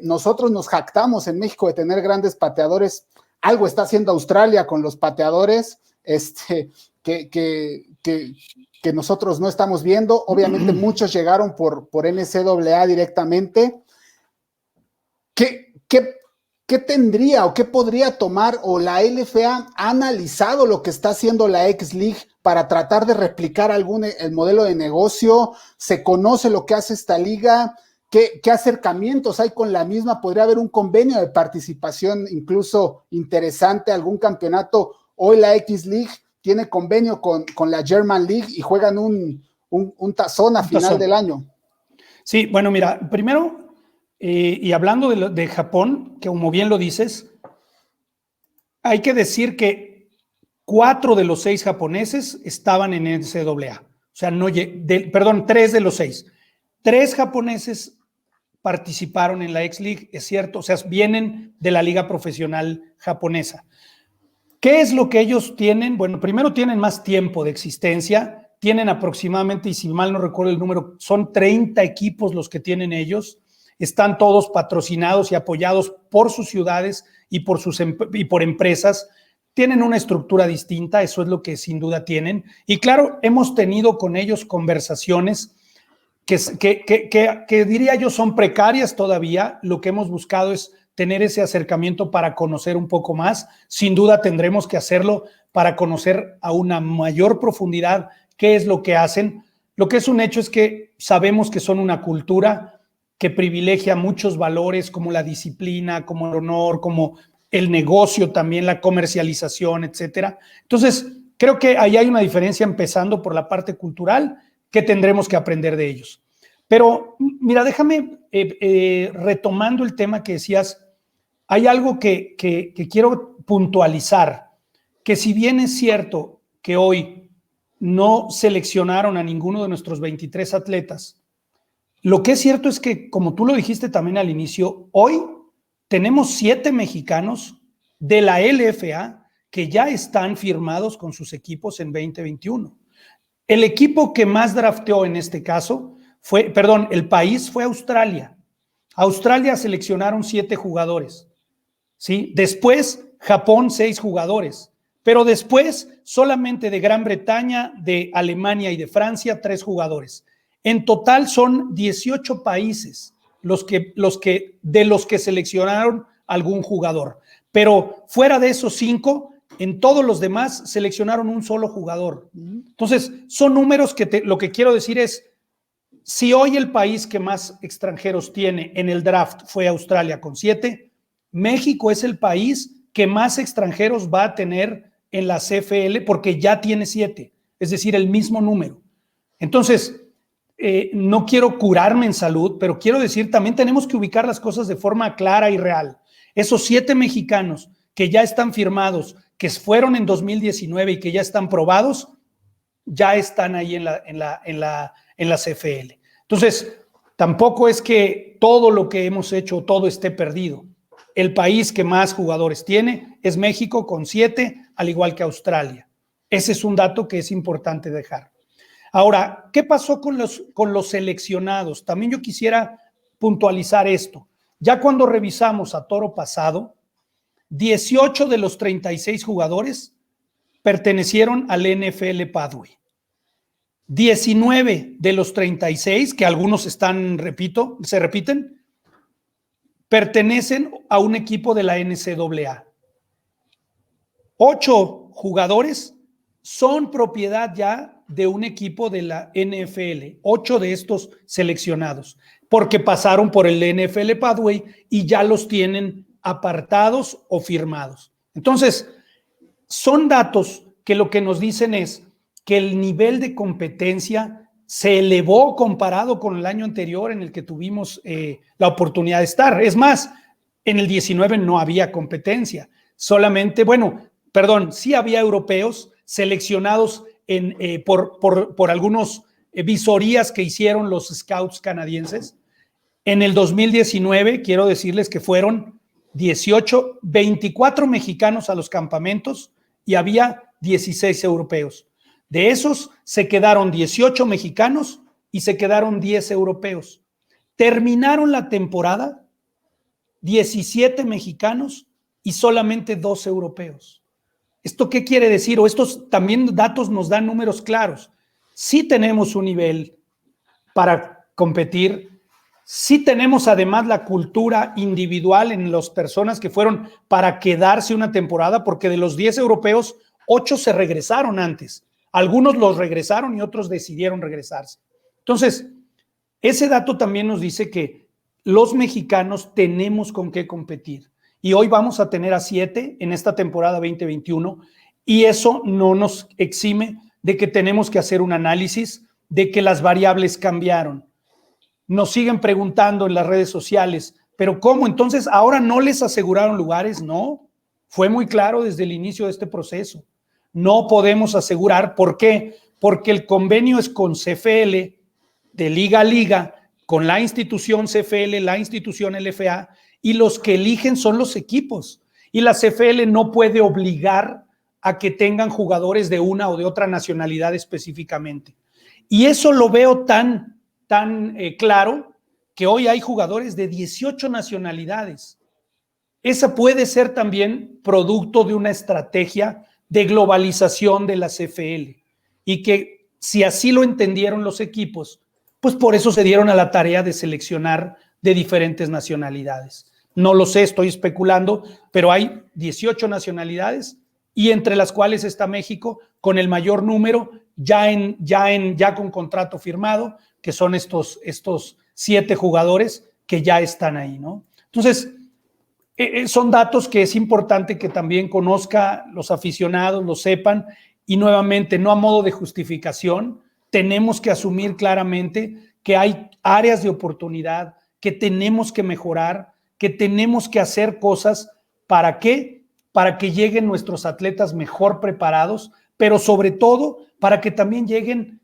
Nosotros nos jactamos en México de tener grandes pateadores. Algo está haciendo Australia con los pateadores, que nosotros no estamos viendo. Obviamente muchos llegaron por NCAA directamente. ¿Qué tendría o qué podría tomar, o la LFA ha analizado lo que está haciendo la X-League para tratar de replicar el modelo de negocio? ¿Se conoce lo que hace esta liga? ¿Qué acercamientos hay con la misma? ¿Podría haber un convenio de participación incluso interesante, algún campeonato? Hoy la X-League tiene convenio con la German League y juegan un tazón a final del año. Sí, bueno, mira, primero, y hablando de Japón, que como bien lo dices, hay que decir que 4 de los 6 japoneses estaban en NCAA. O sea, 3 de los 6. 3 japoneses participaron en la X-League, es cierto, o sea, vienen de la liga profesional japonesa. ¿Qué es lo que ellos tienen? Bueno, primero tienen más tiempo de existencia, tienen aproximadamente, y si mal no recuerdo el número, son 30 equipos los que tienen ellos, están todos patrocinados y apoyados por sus ciudades y por empresas, tienen una estructura distinta, eso es lo que sin duda tienen, y claro, hemos tenido con ellos conversaciones que diría yo son precarias todavía. Lo que hemos buscado es tener ese acercamiento para conocer un poco más. Sin duda tendremos que hacerlo para conocer a una mayor profundidad qué es lo que hacen. Lo que es un hecho es que sabemos que son una cultura que privilegia muchos valores como la disciplina, como el honor, como el negocio también, la comercialización, etcétera. Entonces, creo que ahí hay una diferencia empezando por la parte cultural que tendremos que aprender de ellos. Pero mira, déjame, retomando el tema que decías, hay algo que quiero puntualizar, que si bien es cierto que hoy no seleccionaron a ninguno de nuestros 23 atletas, lo que es cierto es que, como tú lo dijiste también al inicio, hoy tenemos 7 mexicanos de la LFA que ya están firmados con sus equipos en 2021. El equipo que más drafteó en este caso el país fue Australia. Australia seleccionaron 7 jugadores, ¿sí? Después Japón 6 jugadores, pero después solamente de Gran Bretaña, de Alemania y de Francia 3 jugadores. En total son 18 países de los que seleccionaron algún jugador, pero fuera de esos 5, en todos los demás seleccionaron un solo jugador. Entonces, son números que lo que quiero decir es, si hoy el país que más extranjeros tiene en el draft fue Australia con 7, México es el país que más extranjeros va a tener en la CFL porque ya tiene 7, es decir, el mismo número. Entonces, no quiero curarme en salud, pero quiero decir, también tenemos que ubicar las cosas de forma clara y real. Esos 7 mexicanos que ya están firmados, que fueron en 2019 y que ya están probados, ya están ahí en la CFL. Entonces, tampoco es que todo lo que hemos hecho, todo esté perdido. El país que más jugadores tiene es México con 7, al igual que Australia. Ese es un dato que es importante dejar. Ahora, ¿qué pasó con los seleccionados? También yo quisiera puntualizar esto. Ya cuando revisamos a toro pasado, 18 de los 36 jugadores pertenecieron al NFL Pathway. 19 de los 36, que algunos se repiten, pertenecen a un equipo de la NCAA. 8 jugadores son propiedad ya de un equipo de la NFL, 8 de estos seleccionados, porque pasaron por el NFL Pathway y ya los tienen apartados o firmados. Entonces, son datos que lo que nos dicen es que el nivel de competencia se elevó comparado con el año anterior en el que tuvimos la oportunidad de estar. Es más, en el 19 no había competencia, solamente, sí había europeos seleccionados por algunos visorías que hicieron los scouts canadienses. En el 2019, quiero decirles que fueron 24 mexicanos a los campamentos y había 16 europeos. De esos se quedaron 18 mexicanos y se quedaron 10 europeos. Terminaron la temporada 17 mexicanos y solamente 2 europeos. ¿Esto qué quiere decir? O estos también datos nos dan números claros. Sí tenemos un nivel para competir, sí tenemos además la cultura individual en las personas que fueron para quedarse una temporada, porque de los 10 europeos, 8 se regresaron antes. Algunos los regresaron y otros decidieron regresarse. Entonces, ese dato también nos dice que los mexicanos tenemos con qué competir. Y hoy vamos a tener a 7 en esta temporada 2021 y eso no nos exime de que tenemos que hacer un análisis de que las variables cambiaron. Nos siguen preguntando en las redes sociales, ¿pero cómo? Entonces, ¿ahora no les aseguraron lugares? No, fue muy claro desde el inicio de este proceso. No podemos asegurar. ¿Por qué? Porque el convenio es con CFL, de liga a liga, con la institución CFL, la institución LFA, y los que eligen son los equipos. Y la CFL no puede obligar a que tengan jugadores de una o de otra nacionalidad específicamente. Y eso lo veo tan claro que hoy hay jugadores de 18 nacionalidades. Esa puede ser también producto de una estrategia de globalización de la CFL y que si así lo entendieron los equipos, pues por eso se dieron a la tarea de seleccionar de diferentes nacionalidades. No lo sé, estoy especulando, pero hay 18 nacionalidades y entre las cuales está México con el mayor número ya con contrato firmado, que son estos 7 jugadores que ya están ahí, ¿no? Entonces, son datos que es importante que también conozca los aficionados, lo sepan, y nuevamente, no a modo de justificación, tenemos que asumir claramente que hay áreas de oportunidad, que tenemos que mejorar, que tenemos que hacer cosas. ¿Para qué? Para que lleguen nuestros atletas mejor preparados, pero sobre todo para que también lleguen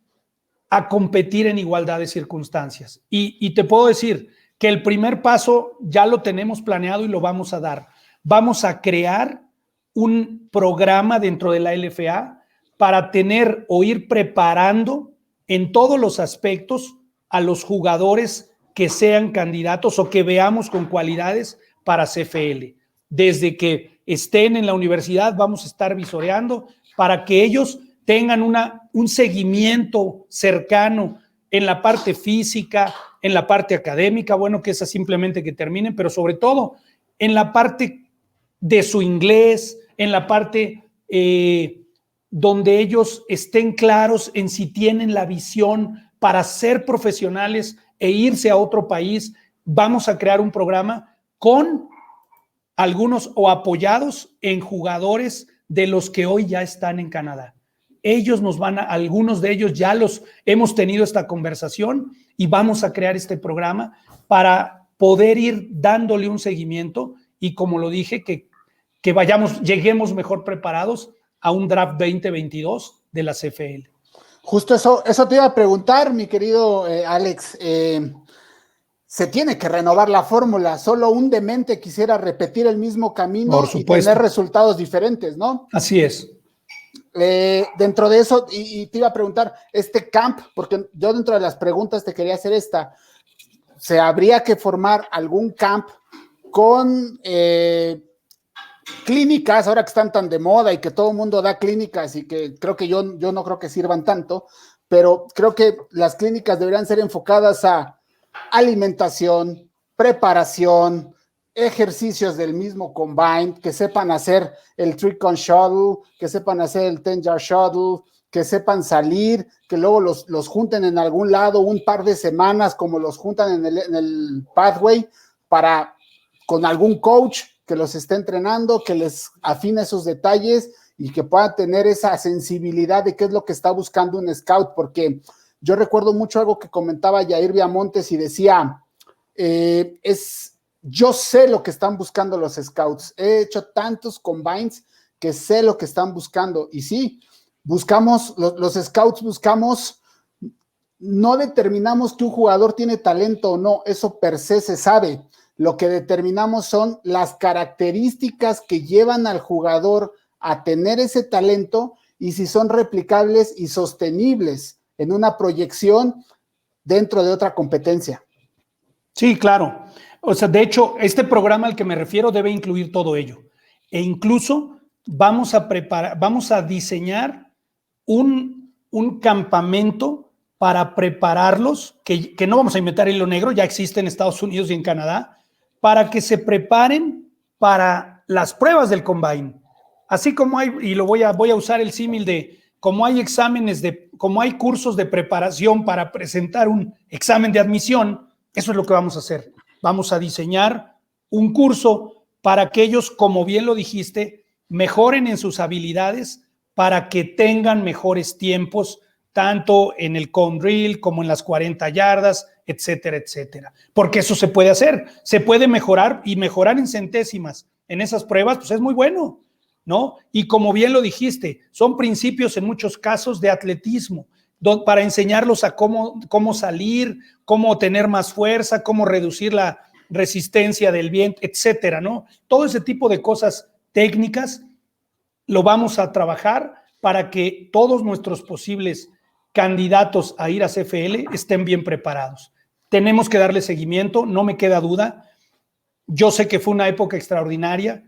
a competir en igualdad de circunstancias. Y te puedo decir que el primer paso ya lo tenemos planeado y lo vamos a dar. Vamos a crear un programa dentro de la LFA para tener o ir preparando en todos los aspectos a los jugadores que sean candidatos o que veamos con cualidades para CFL. Desde que estén en la universidad vamos a estar visoreando para que ellos tengan un seguimiento cercano en la parte física, en la parte académica, bueno, que esa simplemente que terminen, pero sobre todo en la parte de su inglés, en la parte donde ellos estén claros en si tienen la visión para ser profesionales e irse a otro país. Vamos a crear un programa con algunos o apoyados en jugadores de los que hoy ya están en Canadá. Ellos algunos de ellos ya los hemos tenido esta conversación y vamos a crear este programa para poder ir dándole un seguimiento y, como lo dije, que lleguemos mejor preparados a un draft 2022 de la CFL. Justo eso te iba a preguntar, mi querido Alex. Se tiene que renovar la fórmula. Solo un demente quisiera repetir el mismo camino y tener resultados diferentes, ¿no? Así es. Dentro de eso, y te iba a preguntar, este camp, porque yo dentro de las preguntas te quería hacer esta, ¿se habría que formar algún camp con clínicas, ahora que están tan de moda y que todo el mundo da clínicas y que creo que yo no creo que sirvan tanto, pero creo que las clínicas deberían ser enfocadas a alimentación, preparación, ejercicios del mismo combine, que sepan hacer el 3-cone shuttle, que sepan hacer el 10-yard shuttle, que sepan salir, que luego los junten en algún lado un par de semanas, como los juntan en el pathway, con algún coach que los esté entrenando, que les afine esos detalles y que puedan tener esa sensibilidad de qué es lo que está buscando un scout, porque yo recuerdo mucho algo que comentaba Yair Viamontes y decía, yo sé lo que están buscando los scouts, he hecho tantos combines que sé lo que están buscando, y sí, buscamos, los scouts buscamos, no determinamos que un jugador tiene talento o no, eso per se se sabe, lo que determinamos son las características que llevan al jugador a tener ese talento y si son replicables y sostenibles en una proyección dentro de otra competencia. Sí, claro. O sea, de hecho, este programa al que me refiero debe incluir todo ello. E incluso vamos a diseñar un campamento para prepararlos, que no vamos a inventar hilo negro, ya existe en Estados Unidos y en Canadá, para que se preparen para las pruebas del combine. Así como hay, y voy a usar el símil de como hay como hay cursos de preparación para presentar un examen de admisión, eso es lo que vamos a hacer. Vamos a diseñar un curso para que ellos, como bien lo dijiste, mejoren en sus habilidades para que tengan mejores tiempos, tanto en el cone drill como en las 40 yardas, etcétera, etcétera. Porque eso se puede hacer, se puede mejorar y mejorar en centésimas en esas pruebas, pues es muy bueno, ¿no? Y como bien lo dijiste, son principios en muchos casos de atletismo, para enseñarlos a cómo salir, cómo tener más fuerza, cómo reducir la resistencia del viento, etcétera, ¿no? Todo ese tipo de cosas técnicas lo vamos a trabajar para que todos nuestros posibles candidatos a ir a CFL estén bien preparados. Tenemos que darle seguimiento, no me queda duda. Yo sé que fue una época extraordinaria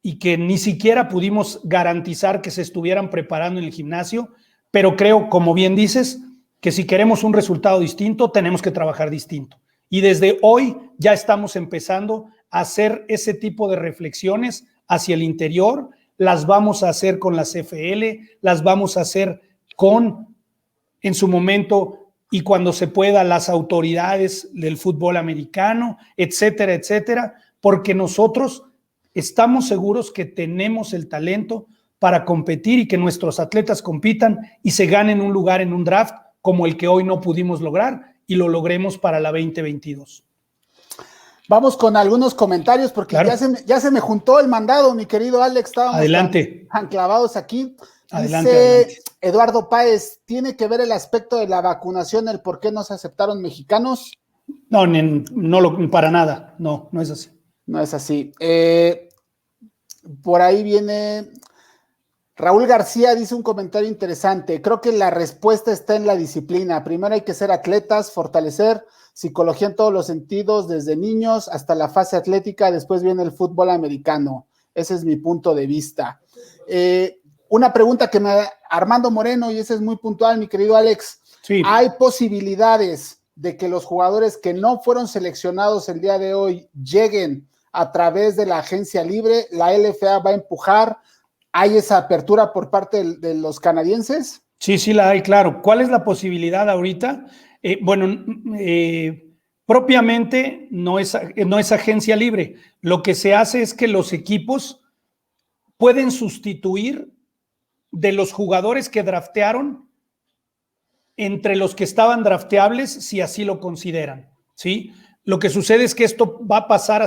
y que ni siquiera pudimos garantizar que se estuvieran preparando en el gimnasio, pero creo, como bien dices, que si queremos un resultado distinto, tenemos que trabajar distinto. Y desde hoy ya estamos empezando a hacer ese tipo de reflexiones hacia el interior. Las vamos a hacer con la CFL, las vamos a hacer con, en su momento y cuando se pueda, las autoridades del fútbol americano, etcétera, etcétera, porque nosotros estamos seguros que tenemos el talento para competir y que nuestros atletas compitan y se ganen un lugar en un draft como el que hoy no pudimos lograr y lo logremos para la 2022. Vamos con algunos comentarios porque claro, ya se me juntó el mandado, mi querido Alex. Estábamos adelante. Tan clavados aquí. Adelante, Dice adelante. Eduardo Páez, ¿tiene que ver el aspecto de la vacunación, el por qué no se aceptaron mexicanos? No, para nada. No es así. No es así. Por ahí viene Raúl García, dice un comentario interesante. Creo que la respuesta está en la disciplina. Primero hay que ser atletas, fortalecer psicología en todos los sentidos, desde niños hasta la fase atlética. Después viene el fútbol americano. Ese es mi punto de vista. Una pregunta que me Armando Moreno, y ese es muy puntual, mi querido Alex. Sí. ¿Hay posibilidades de que los jugadores que no fueron seleccionados el día de hoy lleguen a través de la agencia libre? ¿La LFA va a empujar? ¿Hay esa apertura por parte de los canadienses? Sí, la hay, claro. ¿Cuál es la posibilidad ahorita? Propiamente no es agencia libre. Lo que se hace es que los equipos pueden sustituir de los jugadores que draftearon entre los que estaban drafteables si así lo consideran, ¿sí? Lo que sucede es que esto va a pasar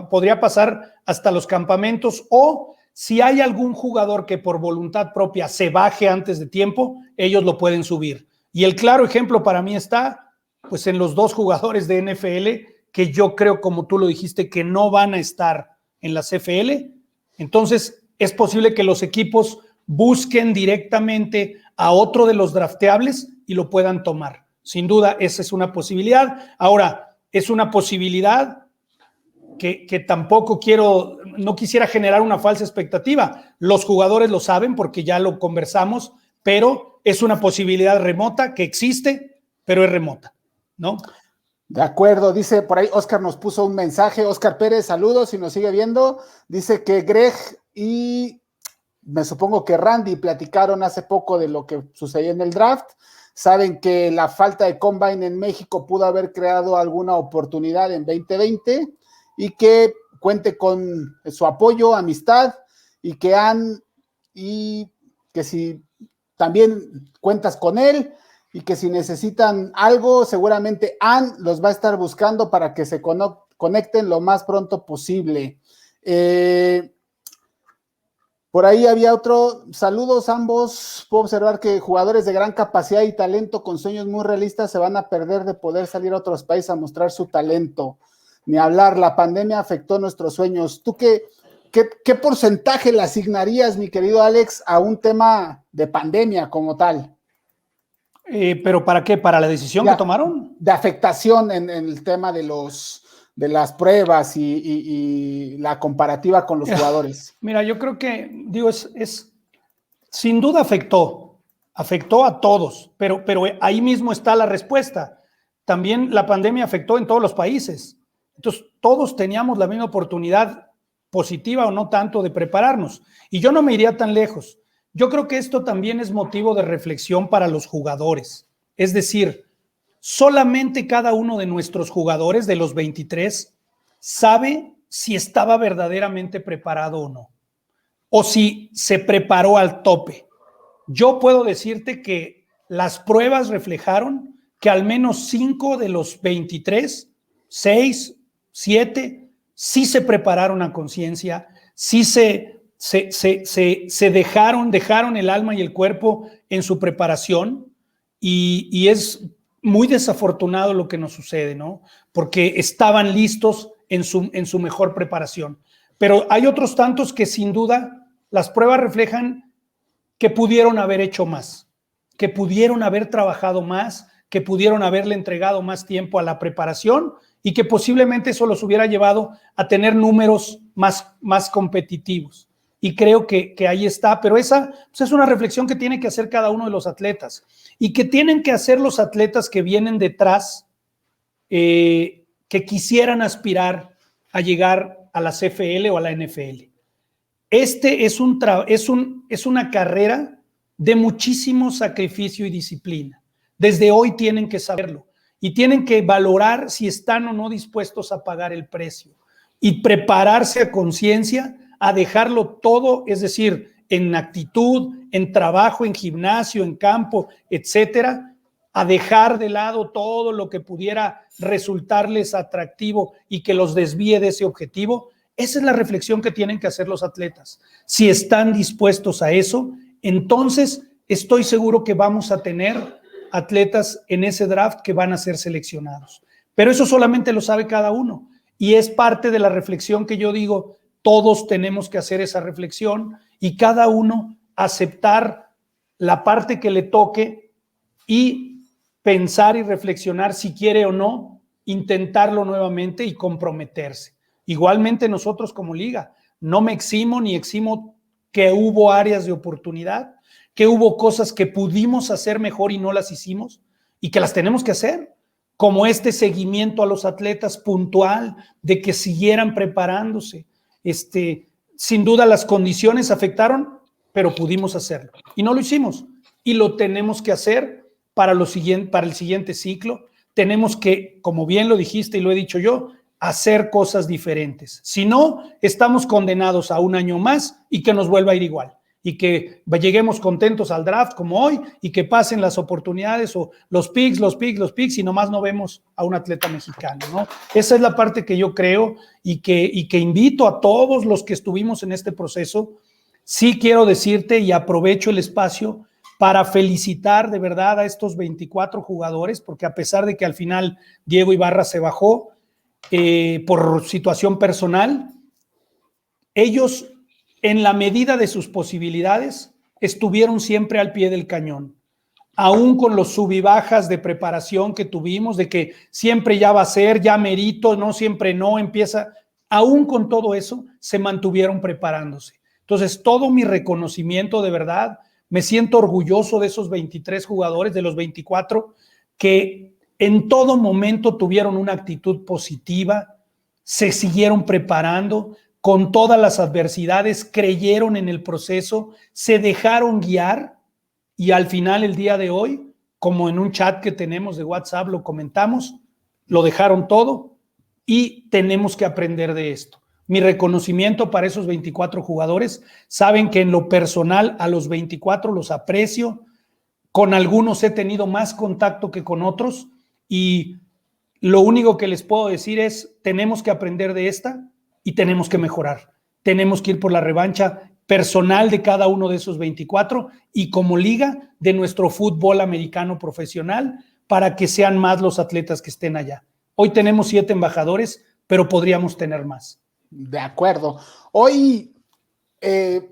podría pasar hasta los campamentos, o si hay algún jugador que por voluntad propia se baje antes de tiempo, ellos lo pueden subir. Y el claro ejemplo para mí está pues en los dos jugadores de NFL que yo creo, como tú lo dijiste, que no van a estar en la CFL. Entonces es posible que los equipos busquen directamente a otro de los drafteables y lo puedan tomar. Sin duda, esa es una posibilidad. Ahora, es una posibilidad que tampoco no quisiera generar una falsa expectativa. Los jugadores lo saben porque ya lo conversamos, pero es una posibilidad remota que existe, pero es remota, ¿no? De acuerdo, dice por ahí, Oscar nos puso un mensaje. Oscar Pérez, saludos, si nos sigue viendo. Dice que Greg y me supongo que Randy platicaron hace poco de lo que sucedió en el draft. Saben que la falta de combine en México pudo haber creado alguna oportunidad en 2020 y que cuente con su apoyo, amistad, y que si también cuentas con él y que si necesitan algo, seguramente Ann los va a estar buscando para que se conecten lo más pronto posible. Por ahí había otro, saludos ambos. Puedo observar que jugadores de gran capacidad y talento con sueños muy realistas se van a perder de poder salir a otros países a mostrar su talento. Ni hablar, la pandemia afectó nuestros sueños. ¿Tú qué porcentaje le asignarías, mi querido Alex, a un tema de pandemia como tal? ¿Pero para qué? ¿Para la decisión que tomaron? De afectación en el tema de las pruebas y la comparativa con los jugadores. Mira, yo creo que, sin duda afectó a todos, pero ahí mismo está la respuesta. También la pandemia afectó en todos los países. Entonces, todos teníamos la misma oportunidad, positiva o no tanto, de prepararnos. Y yo no me iría tan lejos. Yo creo que esto también es motivo de reflexión para los jugadores. Es decir, solamente cada uno de nuestros jugadores, de los 23, sabe si estaba verdaderamente preparado o no, o si se preparó al tope. Yo puedo decirte que las pruebas reflejaron que al menos 5 de los 23, 6, 7, sí se prepararon a conciencia, sí se dejaron el alma y el cuerpo en su preparación, y es muy desafortunado lo que nos sucede, ¿no? Porque estaban listos en su mejor preparación. Pero hay otros tantos que sin duda las pruebas reflejan que pudieron haber hecho más, que pudieron haber trabajado más, que pudieron haberle entregado más tiempo a la preparación y que posiblemente eso los hubiera llevado a tener números más competitivos. y creo que ahí está, pero esa pues es una reflexión que tiene que hacer cada uno de los atletas y que tienen que hacer los atletas que vienen detrás, que quisieran aspirar a llegar a la CFL o a la NFL. Es una carrera de muchísimo sacrificio y disciplina. Desde hoy tienen que saberlo y tienen que valorar si están o no dispuestos a pagar el precio y prepararse a conciencia a dejarlo todo, es decir, en actitud, en trabajo, en gimnasio, en campo, etcétera, a dejar de lado todo lo que pudiera resultarles atractivo y que los desvíe de ese objetivo. Esa es la reflexión que tienen que hacer los atletas. Si están dispuestos a eso, entonces estoy seguro que vamos a tener atletas en ese draft que van a ser seleccionados. Pero eso solamente lo sabe cada uno y es parte de la reflexión que yo digo, todos tenemos que hacer esa reflexión y cada uno aceptar la parte que le toque y pensar y reflexionar si quiere o no, intentarlo nuevamente y comprometerse. Igualmente nosotros como liga, no me eximo ni eximo que hubo áreas de oportunidad, que hubo cosas que pudimos hacer mejor y no las hicimos y que las tenemos que hacer, como este seguimiento a los atletas puntual de que siguieran preparándose. Sin duda las condiciones afectaron, pero pudimos hacerlo y no lo hicimos y lo tenemos que hacer para el siguiente ciclo. Tenemos que, como bien lo dijiste y lo he dicho yo, hacer cosas diferentes. Si no, estamos condenados a un año más y que nos vuelva a ir igual y que lleguemos contentos al draft como hoy y que pasen las oportunidades o los picks y nomás no vemos a un atleta mexicano, ¿no? Esa es la parte que yo creo y que invito a todos los que estuvimos en este proceso. Sí quiero decirte y aprovecho el espacio para felicitar de verdad a estos 24 jugadores, porque a pesar de que al final Diego Ibarra se bajó por situación personal, ellos en la medida de sus posibilidades estuvieron siempre al pie del cañón, aún con los sub y bajas de preparación que tuvimos, de que siempre ya va a ser, ya merito, no siempre no, empieza, aún con todo eso se mantuvieron preparándose. Entonces todo mi reconocimiento de verdad, me siento orgulloso de esos 23 jugadores, de los 24 que en todo momento tuvieron una actitud positiva, se siguieron preparando con todas las adversidades, creyeron en el proceso, se dejaron guiar y al final el día de hoy, como en un chat que tenemos de WhatsApp lo comentamos, lo dejaron todo y tenemos que aprender de esto. Mi reconocimiento para esos 24 jugadores, saben que en lo personal a los 24 los aprecio, con algunos he tenido más contacto que con otros y lo único que les puedo decir es, tenemos que aprender de esta y tenemos que mejorar. Tenemos que ir por la revancha personal de cada uno de esos 24 y como liga de nuestro fútbol americano profesional para que sean más los atletas que estén allá. Hoy tenemos 7 embajadores, pero podríamos tener más. De acuerdo. Hoy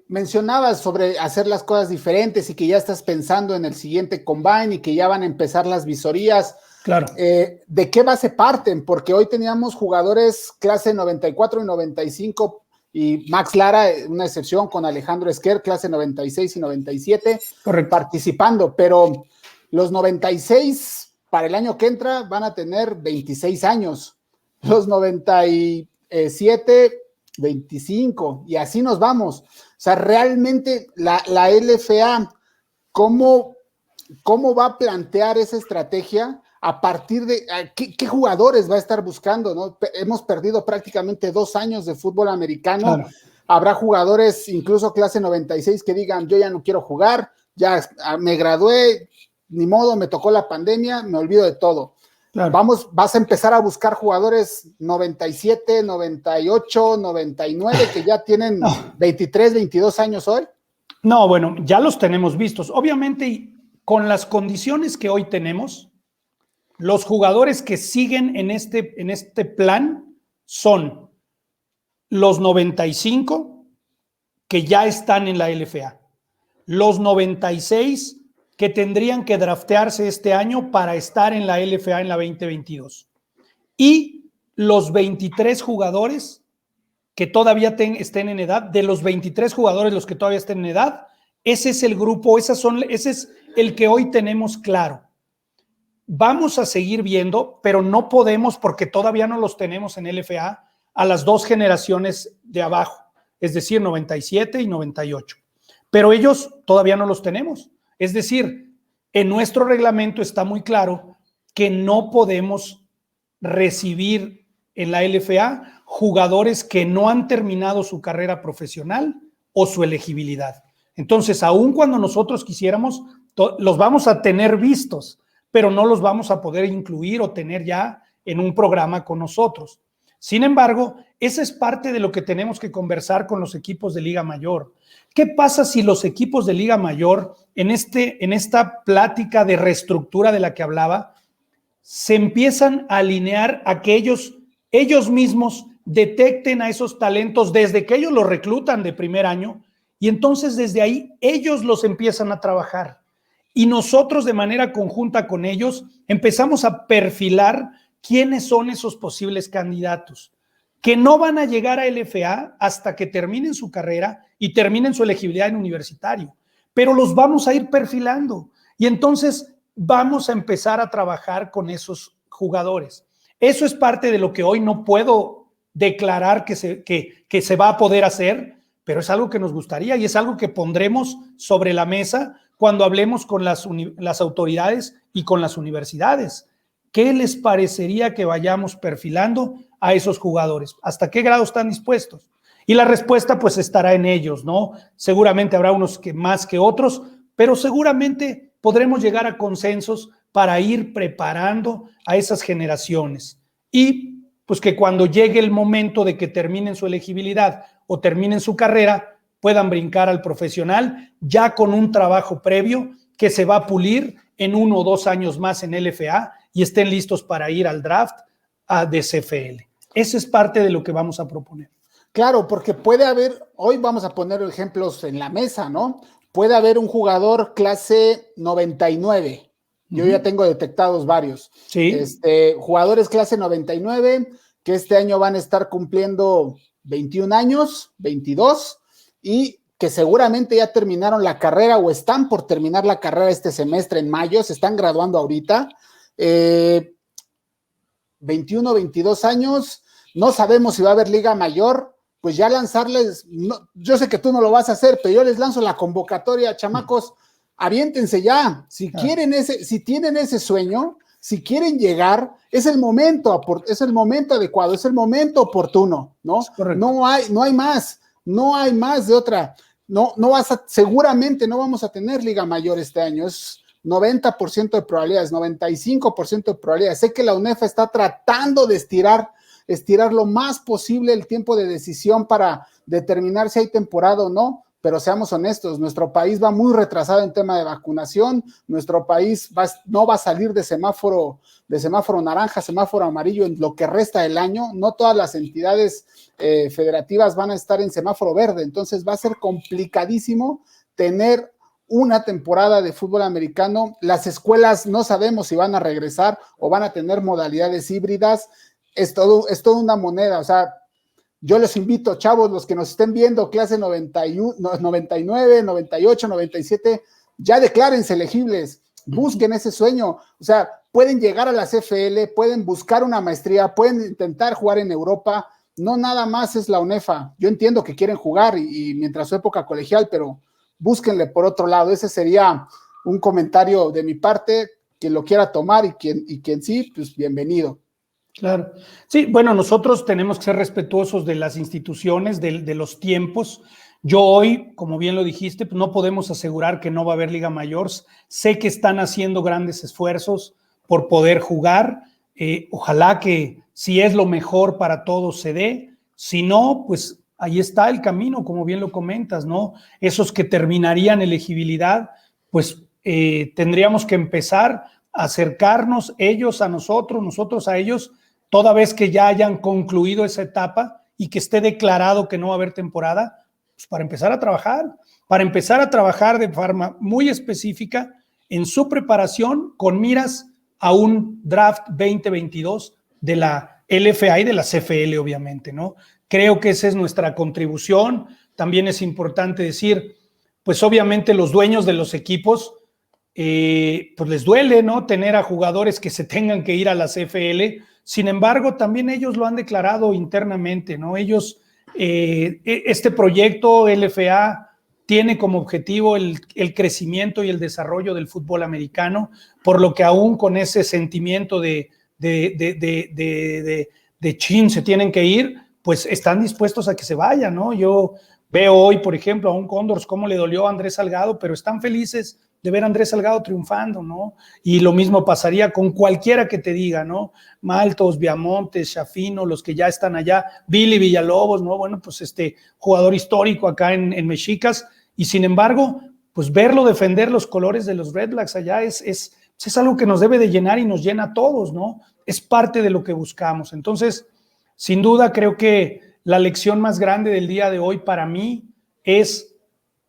mencionabas sobre hacer las cosas diferentes y que ya estás pensando en el siguiente combine y que ya van a empezar las visorías. Claro. ¿De qué base parten? Porque hoy teníamos jugadores clase 94 y 95 y Max Lara, una excepción con Alejandro Esquer, clase 96 y 97, correcto, participando, pero los 96 para el año que entra van a tener 26 años, los 97, 25 y así nos vamos. O sea, realmente la LFA, ¿cómo va a plantear esa estrategia? A partir de ¿qué jugadores va a estar buscando, ¿no? Hemos perdido prácticamente 2 años de fútbol americano. Claro. Habrá jugadores, incluso clase 96, que digan, yo ya no quiero jugar, ya me gradué, ni modo, me tocó la pandemia, me olvido de todo. Claro. Vas a empezar a buscar jugadores 97, 98, 99, que ya tienen 23, 22 años hoy. No, bueno, ya los tenemos vistos. Obviamente, con las condiciones que hoy tenemos, los jugadores que siguen en este plan son los 95 que ya están en la LFA, los 96 que tendrían que draftearse este año para estar en la LFA en la 2022 y los 23 jugadores que todavía estén en edad, de los 23 jugadores los que todavía estén en edad, ese es el grupo, ese es el que hoy tenemos claro. Vamos a seguir viendo, pero no podemos, porque todavía no los tenemos en LFA, a las 2 generaciones de abajo, es decir, 97 y 98. Pero ellos todavía no los tenemos. Es decir, en nuestro reglamento está muy claro que no podemos recibir en la LFA jugadores que no han terminado su carrera profesional o su elegibilidad. Entonces, aun cuando nosotros quisiéramos, los vamos a tener vistos, pero no los vamos a poder incluir o tener ya en un programa con nosotros. Sin embargo, esa es parte de lo que tenemos que conversar con los equipos de Liga Mayor. ¿Qué pasa si los equipos de Liga Mayor, en esta plática de reestructura de la que hablaba, se empiezan a alinear a que ellos mismos detecten a esos talentos desde que ellos los reclutan de primer año y entonces desde ahí ellos los empiezan a trabajar? Y nosotros de manera conjunta con ellos empezamos a perfilar quiénes son esos posibles candidatos que no van a llegar a LFA hasta que terminen su carrera y terminen su elegibilidad en universitario, pero los vamos a ir perfilando y entonces vamos a empezar a trabajar con esos jugadores. Eso es parte de lo que hoy no puedo declarar que se va a poder hacer, pero es algo que nos gustaría y es algo que pondremos sobre la mesa cuando hablemos con las autoridades y con las universidades. ¿Qué les parecería que vayamos perfilando a esos jugadores? ¿Hasta qué grado están dispuestos? Y la respuesta pues estará en ellos, ¿no? Seguramente habrá unos que más que otros, pero seguramente podremos llegar a consensos para ir preparando a esas generaciones. Y pues que cuando llegue el momento de que terminen su elegibilidad o terminen su carrera, puedan brincar al profesional ya con un trabajo previo que se va a pulir en 1 o 2 años más en LFA y estén listos para ir al draft de CFL. Eso es parte de lo que vamos a proponer. Claro, porque puede haber, hoy vamos a poner ejemplos en la mesa, ¿no? Puede haber un jugador clase 99. Yo ya tengo detectados varios. Sí. Jugadores clase 99 que este año van a estar cumpliendo 21 años, 22, y que seguramente ya terminaron la carrera o están por terminar la carrera este semestre en mayo, se están graduando ahorita. 21, 22 años, no sabemos si va a haber Liga Mayor, pues ya lanzarles, no, yo sé que tú no lo vas a hacer, pero yo les lanzo la convocatoria, chamacos, aviéntense ya, si tienen ese sueño, si quieren llegar, es el momento adecuado, es el momento oportuno, ¿no? No hay más de otra, seguramente no vamos a tener Liga Mayor este año, es 90% de probabilidades, 95% de probabilidades. Sé que la UNEFA está tratando de estirar lo más posible el tiempo de decisión para determinar si hay temporada o no, pero seamos honestos, nuestro país va muy retrasado en tema de vacunación, nuestro país no va a salir de semáforo naranja, semáforo amarillo en lo que resta del año, no todas las entidades federativas van a estar en semáforo verde, entonces va a ser complicadísimo tener una temporada de fútbol americano. Las escuelas no sabemos si van a regresar o van a tener modalidades híbridas. Es todo una moneda. O sea, yo los invito, chavos, los que nos estén viendo, clase 91, 99, 98, 97, ya declárense elegibles, busquen ese sueño. O sea, pueden llegar a la CFL, pueden buscar una maestría, pueden intentar jugar en Europa. No nada más es la UNEFA. Yo entiendo que quieren jugar y mientras su época colegial, pero búsquenle por otro lado. Ese sería un comentario de mi parte, quien lo quiera tomar y quien sí, pues bienvenido. Claro. Sí, bueno, nosotros tenemos que ser respetuosos de las instituciones, de los tiempos. Yo hoy, como bien lo dijiste, pues no podemos asegurar que no va a haber Liga Mayor. Sé que están haciendo grandes esfuerzos por poder jugar. Ojalá que si es lo mejor para todos se dé. Si no, pues ahí está el camino, como bien lo comentas, ¿no? Esos que terminarían elegibilidad, pues tendríamos que empezar a acercarnos ellos a nosotros, nosotros a ellos, toda vez que ya hayan concluido esa etapa y que esté declarado que no va a haber temporada, pues para empezar a trabajar de forma muy específica en su preparación con miras a un draft 2022 de la LFA y de la CFL, obviamente, ¿no? Creo que esa es nuestra contribución. También es importante decir, pues obviamente los dueños de los equipos, pues les duele, ¿no? Tener a jugadores que se tengan que ir a la CFL. Sin embargo, también ellos lo han declarado internamente, ¿no? Ellos, este proyecto LFA tiene como objetivo el crecimiento y el desarrollo del fútbol americano, por lo que aún con ese sentimiento de chin, se tienen que ir, pues están dispuestos a que se vayan, ¿no? Yo veo hoy, por ejemplo, a un Cóndors cómo le dolió a Andrés Salgado, pero están felices de ver a Andrés Salgado triunfando, ¿no? Y lo mismo pasaría con cualquiera que te diga, ¿no? Maltos, Viamontes, Shafino, los que ya están allá, Billy Villalobos, ¿no? Bueno, pues jugador histórico acá en Mexicas, y sin embargo, pues verlo defender los colores de los Red Blacks allá es algo que nos debe de llenar y nos llena a todos, ¿no? Es parte de lo que buscamos. Entonces, sin duda, creo que la lección más grande del día de hoy para mí es: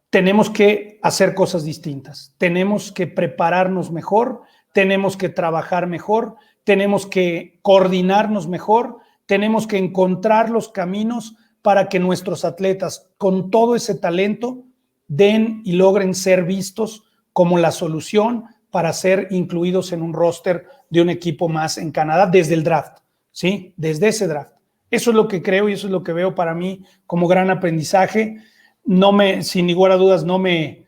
tenemos que hacer cosas distintas, tenemos que prepararnos mejor, tenemos que trabajar mejor, tenemos que coordinarnos mejor, tenemos que encontrar los caminos para que nuestros atletas, con todo ese talento, den y logren ser vistos como la solución para ser incluidos en un roster de un equipo más en Canadá desde el draft, ¿sí? Desde ese draft. Eso es lo que creo y eso es lo que veo para mí como gran aprendizaje. Sin lugar a dudas, me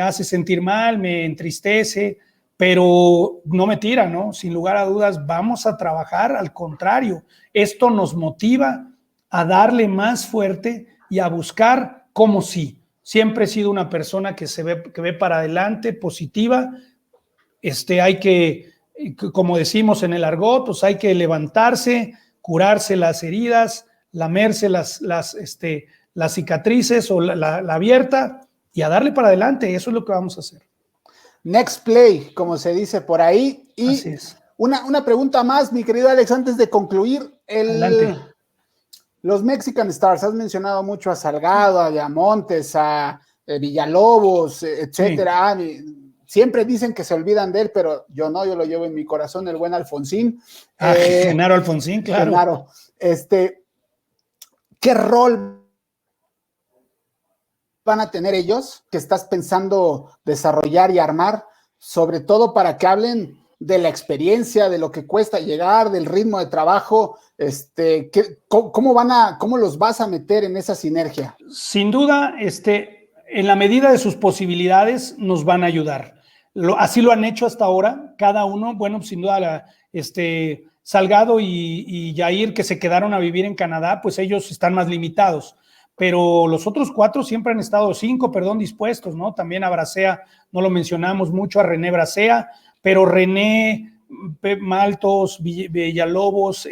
hace sentir mal, me entristece, pero no me tira, ¿no? Sin lugar a dudas, vamos a trabajar, al contrario, esto nos motiva a darle más fuerte y a buscar cómo sí. Siempre he sido una persona que ve para adelante, positiva. Hay que, como decimos en el argot, pues hay que levantarse, curarse las heridas, lamerse las cicatrices o la abierta y a darle para adelante. Eso es lo que vamos a hacer. Next play, como se dice por ahí. Y así es. Una pregunta más, mi querido Alex, antes de concluir. Adelante. Los Mexican Stars, has mencionado mucho a Salgado, a Viamontes, a Villalobos, etcétera. Sí. Siempre dicen que se olvidan de él, pero yo no, yo lo llevo en mi corazón, el buen Alfonsín. Genaro Alfonsín, claro. Genaro, ¿qué rol van a tener ellos que estás pensando desarrollar y armar, sobre todo para que hablen de la experiencia, de lo que cuesta llegar, del ritmo de trabajo? ¿Cómo los vas a meter en esa sinergia? Sin duda, en la medida de sus posibilidades nos van a ayudar. Así lo han hecho hasta ahora, cada uno. Bueno, sin duda, Salgado y Jair, que se quedaron a vivir en Canadá, pues ellos están más limitados. Pero los otros siempre han estado, dispuestos, ¿no? También a Bracea, no lo mencionamos mucho, a René Bracea, pero René, Maltos, Villalobos,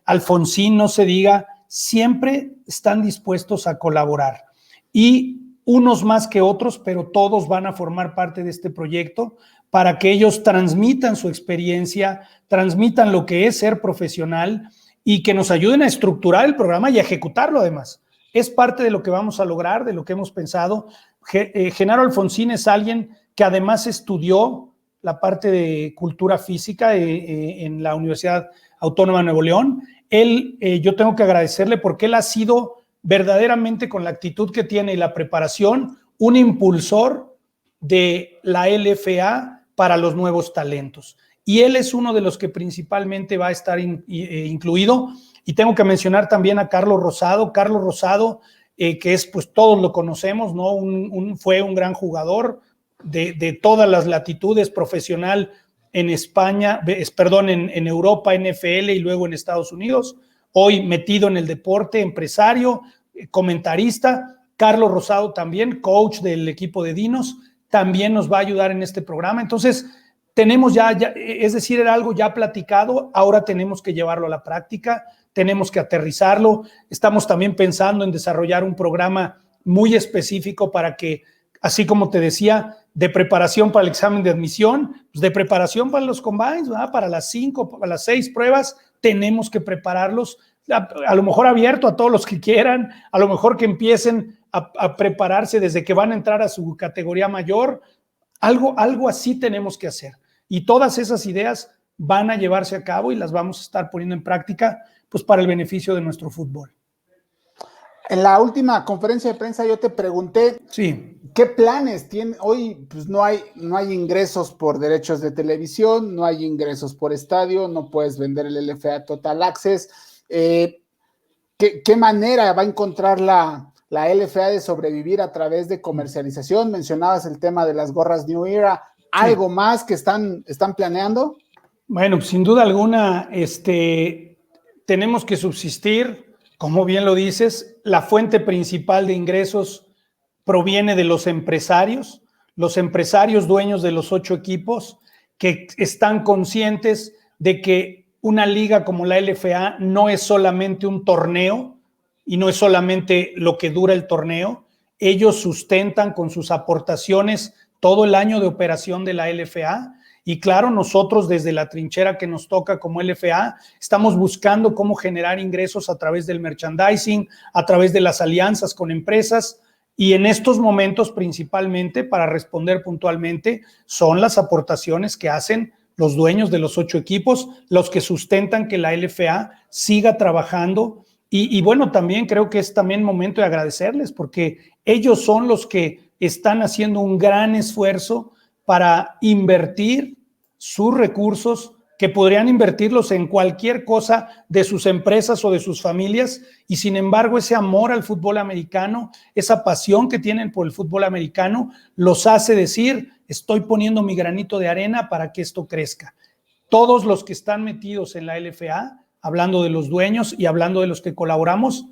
Alfonsín, no se diga, siempre están dispuestos a colaborar. Y unos más que otros, pero todos van a formar parte de este proyecto para que ellos transmitan su experiencia, transmitan lo que es ser profesional y que nos ayuden a estructurar el programa y a ejecutarlo además. Es parte de lo que vamos a lograr, de lo que hemos pensado. Genaro Alfonsín es alguien que además estudió la parte de cultura física en la Universidad Autónoma de Nuevo León. Yo tengo que agradecerle porque él ha sido verdaderamente, con la actitud que tiene y la preparación, un impulsor de la LFA para los nuevos talentos. Y él es uno de los que principalmente va a estar incluido. Y tengo que mencionar también a Carlos Rosado. Carlos Rosado, que es, pues todos lo conocemos, ¿no? Fue un gran jugador de todas las latitudes, profesional en España, en Europa, NFL y luego en Estados Unidos. Hoy metido en el deporte, empresario, comentarista. Carlos Rosado también, coach del equipo de Dinos, también nos va a ayudar en este programa. Entonces, tenemos es decir, era algo ya platicado, ahora tenemos que llevarlo a la práctica, tenemos que aterrizarlo. Estamos también pensando en desarrollar un programa muy específico para que, así como te decía, de preparación para el examen de admisión, pues de preparación para los combines, ¿verdad? Para las 5, para las 6 pruebas, tenemos que prepararlos, a lo mejor abierto a todos los que quieran, a lo mejor que empiecen a prepararse desde que van a entrar a su categoría mayor. Algo así tenemos que hacer. Y todas esas ideas van a llevarse a cabo y las vamos a estar poniendo en práctica pues para el beneficio de nuestro fútbol. En la última conferencia de prensa yo te pregunté, sí, ¿qué planes tiene? Hoy pues no hay ingresos por derechos de televisión, no hay ingresos por estadio, no puedes vender el LFA Total Access. ¿Qué manera va a encontrar la LFA de sobrevivir a través de comercialización? Mencionabas el tema de las gorras New Era. ¿Algo más que están planeando? Bueno, sin duda alguna, tenemos que subsistir. Como bien lo dices, la fuente principal de ingresos proviene de los empresarios dueños de los 8 equipos, que están conscientes de que una liga como la LFA no es solamente un torneo y no es solamente lo que dura el torneo. Ellos sustentan con sus aportaciones todo el año de operación de la LFA. Y claro, nosotros desde la trinchera que nos toca como LFA, estamos buscando cómo generar ingresos a través del merchandising, a través de las alianzas con empresas, y en estos momentos principalmente, para responder puntualmente, son las aportaciones que hacen los dueños de los 8 equipos, los que sustentan que la LFA siga trabajando. Y bueno, también creo que es también momento de agradecerles, porque ellos son los que están haciendo un gran esfuerzo para invertir sus recursos, que podrían invertirlos en cualquier cosa de sus empresas o de sus familias, y sin embargo ese amor al fútbol americano, esa pasión que tienen por el fútbol americano, los hace decir, estoy poniendo mi granito de arena para que esto crezca. Todos los que están metidos en la LFA, hablando de los dueños y hablando de los que colaboramos,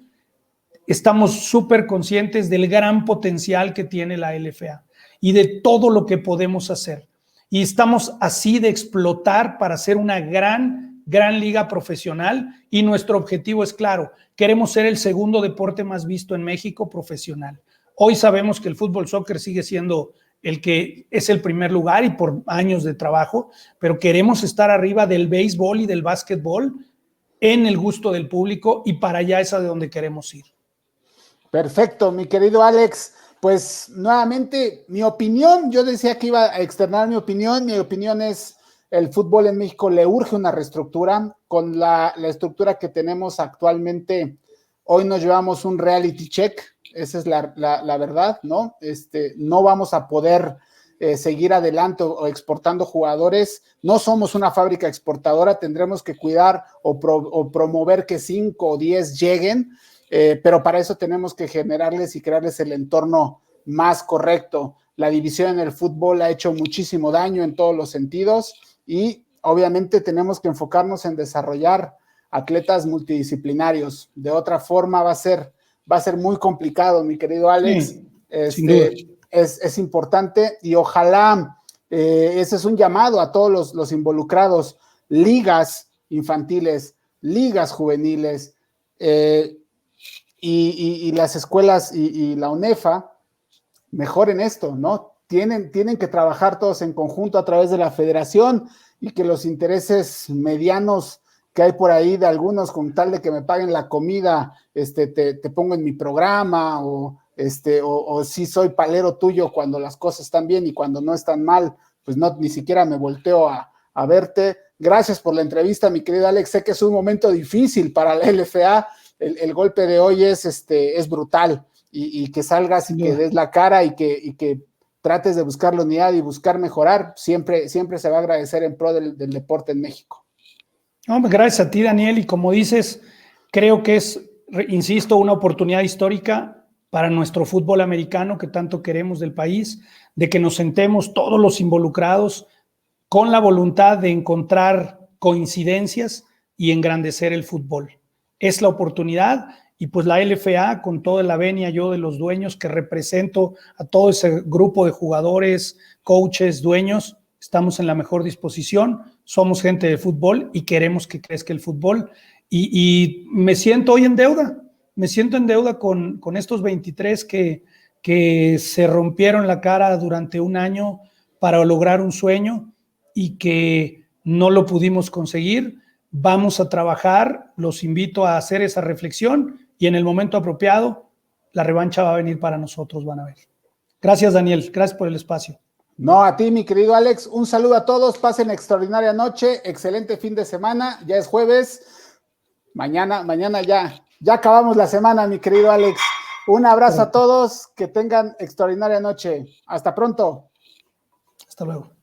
estamos súper conscientes del gran potencial que tiene la LFA y de todo lo que podemos hacer. Y estamos así de explotar para ser una gran liga profesional, y nuestro objetivo es claro, queremos ser el segundo deporte más visto en México profesional. Hoy sabemos que el fútbol soccer sigue siendo el que es el primer lugar y por años de trabajo, pero queremos estar arriba del béisbol y del básquetbol en el gusto del público, y para allá es a donde queremos ir. Perfecto, mi querido Alex. Pues nuevamente, mi opinión, yo decía que iba a externar mi opinión es el fútbol en México le urge una reestructura. Con la estructura que tenemos actualmente, hoy nos llevamos un reality check, esa es la verdad, ¿no? No vamos a poder seguir adelante o exportando jugadores, no somos una fábrica exportadora, tendremos que cuidar o promover que 5 o 10 lleguen. Pero para eso tenemos que generarles y crearles el entorno más correcto. La división en el fútbol ha hecho muchísimo daño en todos los sentidos, y obviamente tenemos que enfocarnos en desarrollar atletas multidisciplinarios. De otra forma va a ser muy complicado, mi querido Alex. Sí, es importante, y ojalá ese es un llamado a todos los involucrados, ligas infantiles, ligas juveniles, y las escuelas y la UNEFA mejoren esto, ¿no? Tienen que trabajar todos en conjunto a través de la federación, y que los intereses medianos que hay por ahí de algunos, con tal de que me paguen la comida, te pongo en mi programa, o si soy palero tuyo cuando las cosas están bien, y cuando no están mal, pues no, ni siquiera me volteo a verte. Gracias por la entrevista, mi querido Alex. Sé que es un momento difícil para la LFA. El golpe de hoy es brutal, y que salgas y que des la cara y que trates de buscar la unidad y buscar mejorar, siempre se va a agradecer en pro del deporte en México. Gracias a ti, Daniel, y como dices, creo que es, insisto, una oportunidad histórica para nuestro fútbol americano que tanto queremos del país, de que nos sentemos todos los involucrados con la voluntad de encontrar coincidencias y engrandecer el fútbol. Es la oportunidad, y pues la LFA, con toda la venia yo de los dueños que represento a todo ese grupo de jugadores, coaches, dueños, estamos en la mejor disposición, somos gente de fútbol y queremos que crezca el fútbol, y me siento hoy en deuda, con estos 23 que se rompieron la cara durante un año para lograr un sueño y que no lo pudimos conseguir. Vamos a trabajar, los invito a hacer esa reflexión, y en el momento apropiado la revancha va a venir para nosotros, van a ver. Gracias, Daniel, gracias por el espacio. No, a ti, mi querido Alex, un saludo a todos, pasen extraordinaria noche, excelente fin de semana, ya es jueves, mañana ya acabamos la semana, mi querido Alex. Un abrazo a todos, que tengan extraordinaria noche. Hasta pronto. Hasta luego.